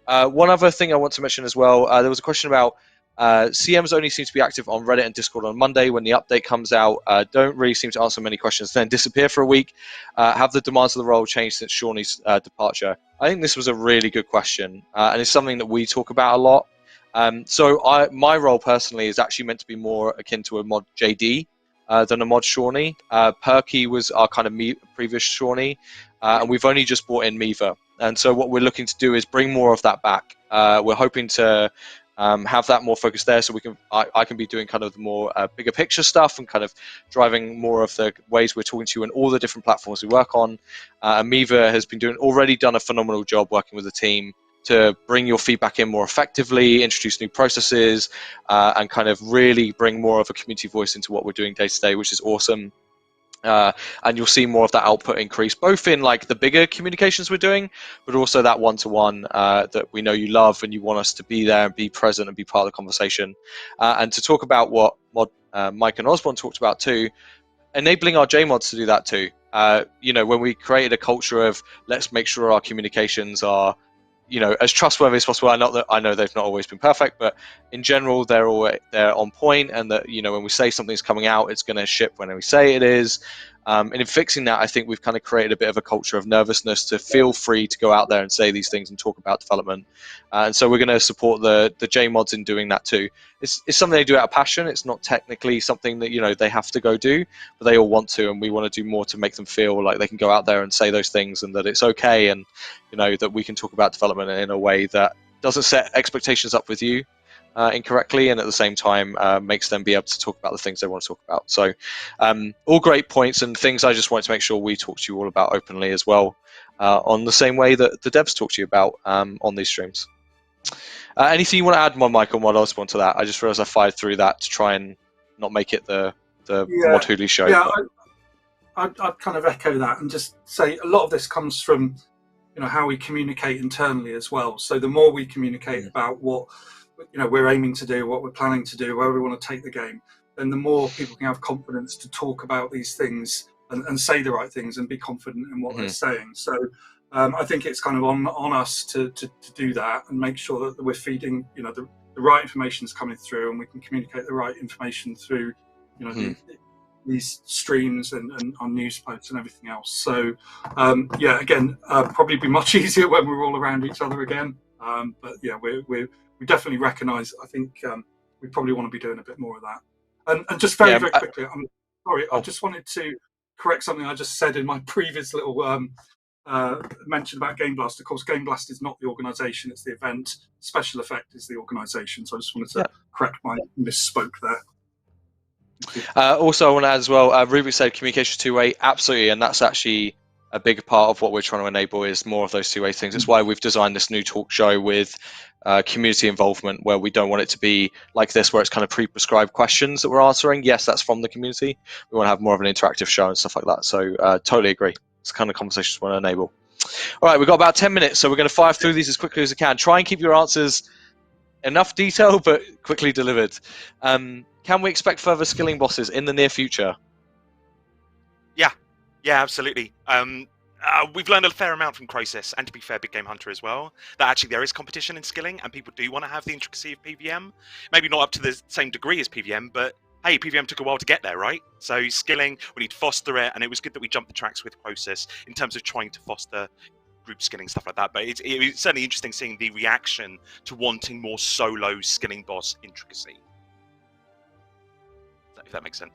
One other thing I want to mention as well, there was a question about CMs only seem to be active on Reddit and Discord on Monday when the update comes out. Don't really seem to answer many questions, then disappear for a week. Have the demands of the role changed since Shawnee's departure? I think this was a really good question, and it's something that we talk about a lot. So my role personally is actually meant to be more akin to a mod JD than a mod Shawnee. Perky was our kind of previous Shawnee, and we've only just brought in Miva. And so what we're looking to do is bring more of that back. We're hoping to have that more focused there, so I can be doing kind of the more bigger picture stuff and kind of driving more of the ways we're talking to you and all the different platforms we work on. Miva has already done a phenomenal job working with the team to bring your feedback in more effectively, introduce new processes, and kind of really bring more of a community voice into what we're doing day to day, which is awesome. And you'll see more of that output increase, both in like the bigger communications we're doing, but also that one-to-one that we know you love and you want us to be there and be present and be part of the conversation. And to talk about what Mike and Osborne talked about too, enabling our Jmods to do that too. When we created a culture of let's make sure our communications are as trustworthy as possible. I know they've not always been perfect, but in general they're on point, and that when we say something's coming out, it's going to ship when we say it is. And in fixing that, I think we've kind of created a bit of a culture of nervousness to feel free to go out there and say these things and talk about development. And so we're going to support the Jmods in doing that too. It's something they do out of passion. It's not technically something that they have to go do, but they all want to, and we want to do more to make them feel like they can go out there and say those things, and that it's okay, and that we can talk about development in a way that doesn't set expectations up with you incorrectly, and at the same time makes them be able to talk about the things they want to talk about. So all great points and things I just wanted to make sure we talk to you all about openly as well, on the same way that the devs talk to you about on these streams. Anything you want to add, Michael, while I respond to that? I just realized I fired through that to try and not make it the Mod Hoodly show. Yeah, I'd kind of echo that and just say a lot of this comes from how we communicate internally as well. So the more we communicate about what we're aiming to do, what we're planning to do, where we want to take the game, then the more people can have confidence to talk about these things and say the right things and be confident in what they're saying. So I think it's kind of on us to do that and make sure that we're feeding the right information is coming through, and we can communicate the right information through these streams and on news posts and everything else. So again, probably be much easier when we're all around each other again. But yeah, we definitely recognise. I think we probably want to be doing a bit more of that. And just very quickly, I'm sorry, I just wanted to correct something I just said in my previous little mention about Game Blast. Of course, Game Blast is not the organisation; it's the event. Special Effect is the organisation. So I just wanted to correct my misspoke there. Also, I want to add as well, Ruby said communication two-way, absolutely, and that's actually a big part of what we're trying to enable is more of those two-way things. It's why we've designed this new talk show with community involvement, where we don't want it to be like this, where it's kind of pre-prescribed questions that we're answering. Yes, that's from the community. We want to have more of an interactive show and stuff like that. So totally agree. It's the kind of conversations we want to enable. All right, we've got about 10 minutes, so we're going to fire through these as quickly as we can. Try and keep your answers enough detail, but quickly delivered. Can we expect further skilling bosses in the near future? Yeah, absolutely. We've learned a fair amount from Croesus, and to be fair, Big Game Hunter as well, that actually there is competition in skilling, and people do want to have the intricacy of PVM. Maybe not up to the same degree as PVM, but hey, PVM took a while to get there, right? So skilling, we need to foster it, and it was good that we jumped the tracks with Croesus in terms of trying to foster group skilling, stuff like that. But it's certainly interesting seeing the reaction to wanting more solo skilling boss intricacy. If that makes sense.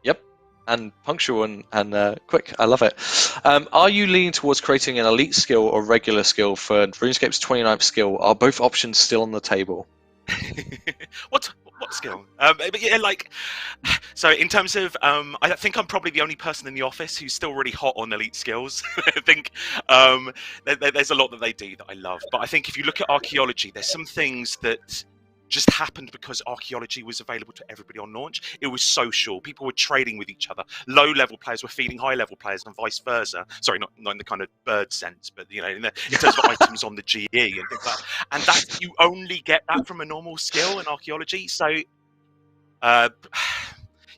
Yep. And punctual and quick. I love it. Are you leaning towards creating an elite skill or regular skill for RuneScape's 29th skill? Are both options still on the table? What skill? But yeah, so in terms of, I think I'm probably the only person in the office who's still really hot on elite skills. I think there's a lot that they do that I love. But I think if you look at archaeology, there's some things that just happened because archaeology was available to everybody on launch. It was social. People were trading with each other. Low-level players were feeding high-level players, and vice versa. Sorry, not in the kind of bird sense, but in terms of items on the GE and things like that. And that you only get that from a normal skill in archaeology. So,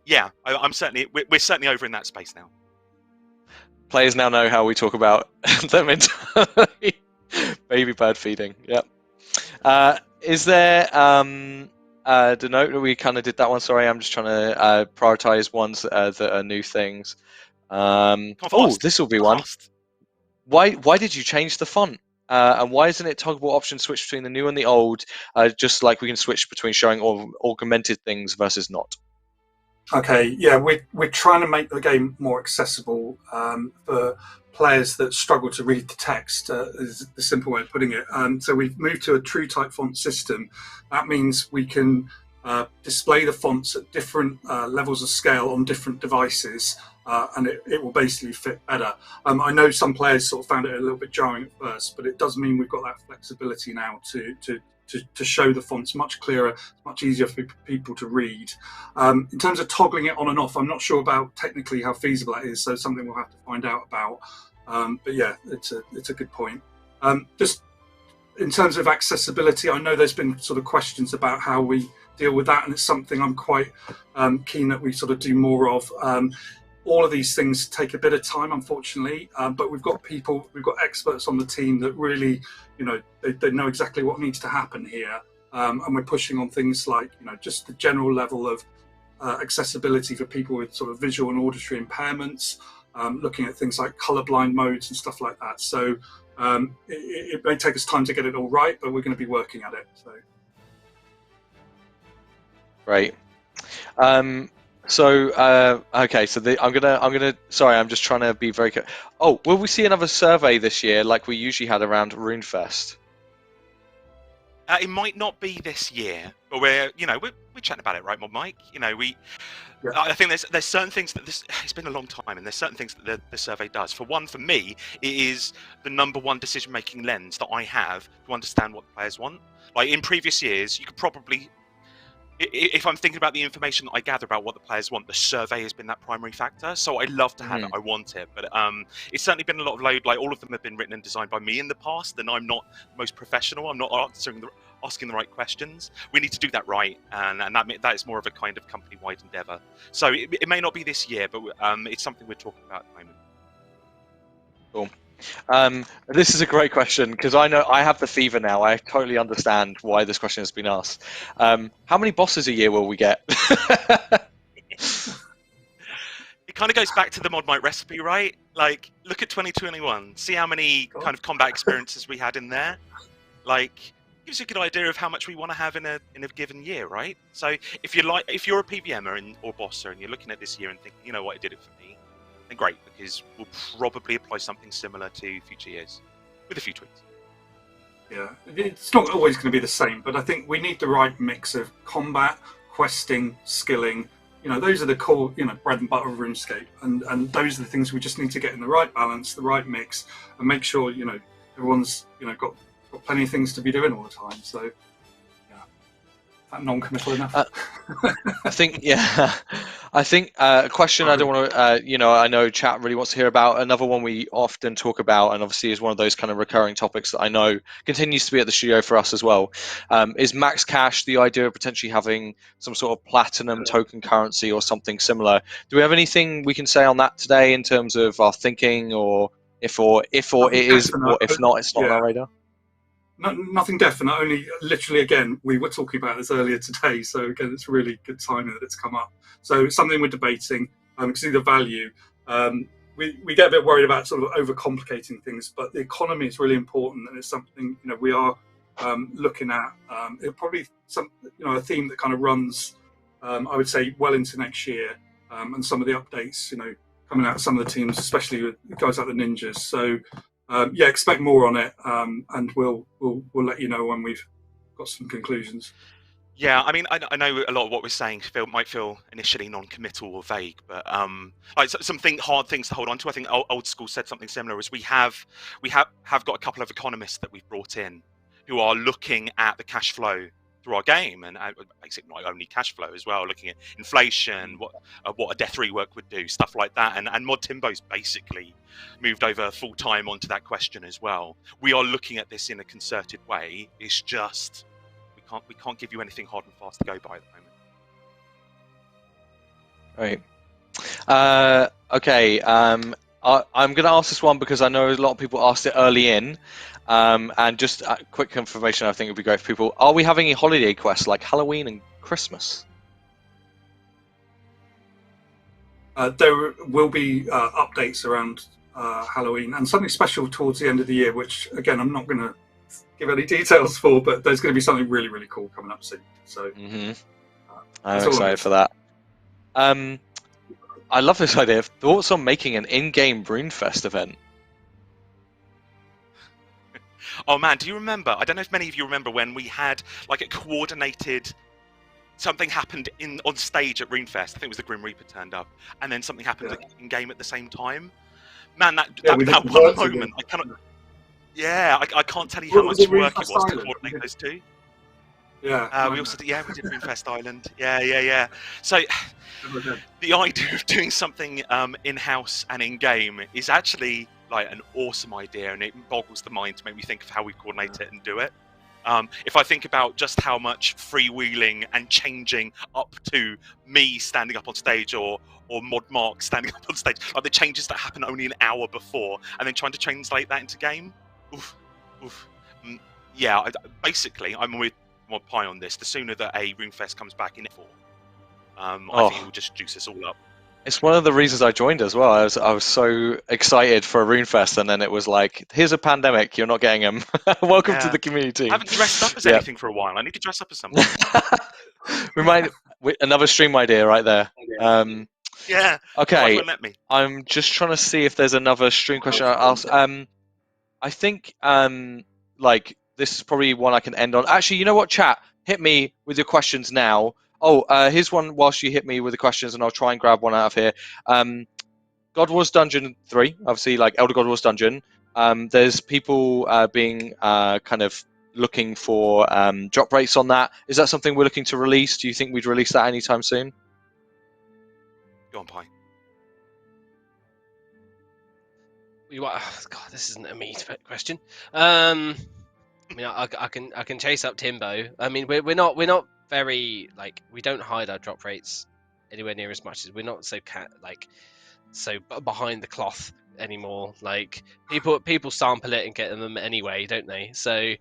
yeah, we're certainly over in that space now. Players now know how we talk about them internally. Baby bird feeding. Yep. Is there denote? We kind of did that one. Sorry, I'm just trying to prioritize ones that are new things. Come Oh, fast. this will be Come one. fast. Why did you change the font? And why isn't it toggleable option switch between the new and the old? Just like we can switch between showing augmented things versus not. Okay, yeah, we're trying to make the game more accessible for players that struggle to read the text. Is the simple way of putting it. So we've moved to a true type font system. That means we can display the fonts at different levels of scale on different devices, and it will basically fit better. I know some players sort of found it a little bit jarring at first, but it does mean we've got that flexibility now to show the fonts much clearer, much easier for people to read. In terms of toggling it on and off, I'm not sure about technically how feasible that is, so something we'll have to find out about. But yeah, it's a good point. Just in terms of accessibility, I know there's been sort of questions about how we deal with that, and it's something I'm quite keen that we sort of do more of. All of these things take a bit of time, unfortunately, but we've got experts on the team that really, they know exactly what needs to happen here, and we're pushing on things like, just the general level of accessibility for people with sort of visual and auditory impairments, looking at things like colorblind modes and stuff like that. So it may take us time to get it all right, but we're going to be working at it. So. Right. Okay, so I'm gonna. Sorry, I'm just trying to be very. Oh, will we see another survey this year, like we usually had around RuneFest? It might not be this year, but we're chatting about it, right, Mike? I think there's certain things that it's been a long time, and there's certain things that the survey does. For one, for me, it is the number one decision-making lens that I have to understand what the players want. Like in previous years, you could probably, if I'm thinking about the information that I gather about what the players want, the survey has been that primary factor. So I love to have it. I want it. But it's certainly been a lot of load. Like all of them have been written and designed by me in the past, and I'm not the most professional. I'm not asking the right questions. We need to do that right, and that is more of a kind of company-wide endeavour. So it may not be this year, but it's something we're talking about at the moment. Cool. This is a great question because I know I have the fever now. I totally understand why this question has been asked. How many bosses a year will we get? It kind of goes back to the Mod Mite recipe, right? Like, look at 2021. See how many kind of combat experiences we had in there. Like, gives you a good idea of how much we want to have in a given year, right? So if you're a PVMer or bosser and you're looking at this year and thinking, you know what, it did it for me, then great, because we'll probably apply something similar to future years with a few tweaks. Yeah, it's not always going to be the same, but I think we need the right mix of combat, questing, skilling. Those are the core, bread and butter of RuneScape, and those are the things we just need to get in the right balance, the right mix, and make sure everyone's got plenty of things to be doing all the time. So, yeah, that non-committal enough. I think, yeah. I think a question I don't want to, I know chat really wants to hear about. Another one we often talk about, and obviously is one of those kind of recurring topics that I know continues to be at the studio for us as well, is max cash, the idea of potentially having some sort of platinum token currency or something similar. Do we have anything we can say on that today in terms of our thinking, or if it is, or if not, it's not on our radar? Nothing definite, only literally, again, we were talking about this earlier today, so again, it's really good timing that it's come up. So it's something we're debating. We can see the value. We get a bit worried about sort of overcomplicating things, but the economy is really important, and it's something we are looking at. It'll probably a theme that kind of runs, I would say, well into next year, and some of the updates coming out of some of the teams, especially with guys like the Ninjas. So. Expect more on it, and we'll let you know when we've got some conclusions. Yeah, I mean, I know a lot of what we're saying might feel initially non-committal or vague, but like something hard things to hold on to. I think old school said something similar. Is we have got a couple of economists that we've brought in who are looking at the cash flow through our game, and basically not only cash flow as well, looking at inflation, what a death rework would do, stuff like that. And Mod Timbo's basically moved over full time onto that question as well. We are looking at this in a concerted way. It's just we can't give you anything hard and fast to go by at the moment. Right. Okay. I'm going to ask this one because I know a lot of people asked it early in. And just quick confirmation, I think would be great for people. Are we having any holiday quests like Halloween and Christmas? There will be updates around Halloween and something special towards the end of the year, which again I'm not going to give any details for, but there's going to be something really, really cool coming up soon. So I'm excited for that. I love this idea. Thoughts on making an in-game RuneFest event? Oh man, do you remember? I don't know if many of you remember when we had like a coordinated. Something happened on stage at RuneFest. I think it was the Grim Reaper turned up, and then something happened in game at the same time. Man, that one moment, I cannot. Yeah, I can't tell you how much work it was to coordinate those two. Yeah. We also did RuneFest Island. Yeah. So the idea of doing something in-house and in-game is actually like an awesome idea, and it boggles the mind to make me think of how we coordinate it and do it. If I think about just how much freewheeling and changing up to me standing up on stage or Mod Mark standing up on stage, like the changes that happen only an hour before, and then trying to translate that into game. Yeah, basically, I'm with Mod Pie on this. The sooner that a RuneFest comes back in full, I think it will just juice us all up. It's one of the reasons I joined as well. I was so excited for a RuneFest, and then it was like, here's a pandemic, you're not getting them. Welcome to the community. I haven't dressed up as anything for a while. I need to dress up as something. Another stream idea right there. Yeah. Okay. No, let me. I'm just trying to see if there's another stream question I'll ask. I think like this is probably one I can end on. Actually, you know what, chat? Hit me with your questions now. Oh, here's one whilst you hit me with the questions, and I'll try and grab one out of here. God Wars Dungeon 3, obviously, like Elder God Wars Dungeon. There's people being kind of looking for drop rates on that. Is that something we're looking to release? Do you think we'd release that anytime soon? Go on, Pie. God, this isn't a me question. I mean, I can chase up Timbo. I mean, we're not very like, we don't hide our drop rates anywhere near as much as we're not so behind the cloth anymore. Like people sample it and get them anyway, don't they? So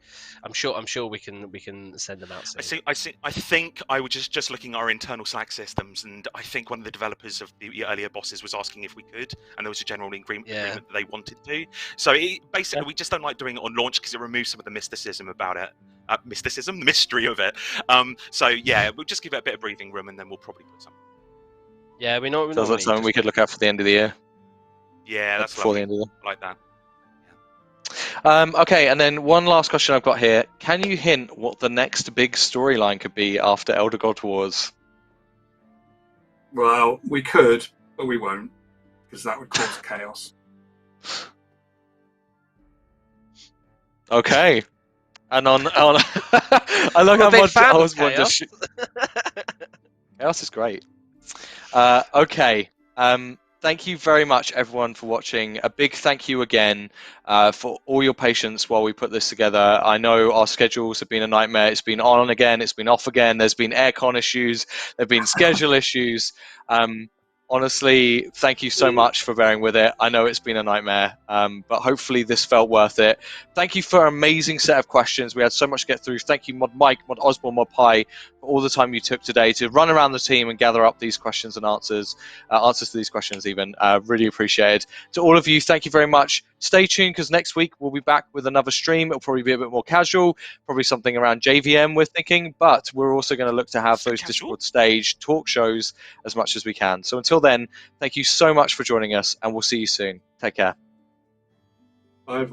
I'm sure we can send them out soon. I think I was just looking at our internal Slack systems, and I think one of the developers of the earlier bosses was asking if we could, and there was a general agreement that they wanted to. So basically, we just don't like doing it on launch because it removes some of the mysticism about it. The mystery of it. So yeah, we'll just give it a bit of breathing room, and then we'll probably put something. Yeah, we're not. Sounds like something we could look at for the end of the year. Yeah, that's before the end of the year. Like that. Yeah. Okay, and then one last question I've got here. Can you hint what the next big storyline could be after Elder God Wars? Well, we could, but we won't, because that would cause chaos. Okay. And on I like how much chaos is great. Okay. Thank you very much, everyone, for watching. A big thank you again for all your patience while we put this together. I know our schedules have been a nightmare. It's been on again. It's been off again. There's been aircon issues. There have been schedule issues. Honestly, thank you so much for bearing with it. I know it's been a nightmare, but hopefully this felt worth it. Thank you for an amazing set of questions. We had so much to get through. Thank you, Mod Mike, Mod Osborne, Mod Pie, for all the time you took today to run around the team and gather up these questions and answers to these questions even. Really appreciated. To all of you, thank you very much. Stay tuned, because next week we'll be back with another stream. It'll probably be a bit more casual, probably something around JVM we're thinking, but we're also going to look to have those Discord stage talk shows as much as we can. So until then, thank you so much for joining us, and we'll see you soon. Take care. Bye.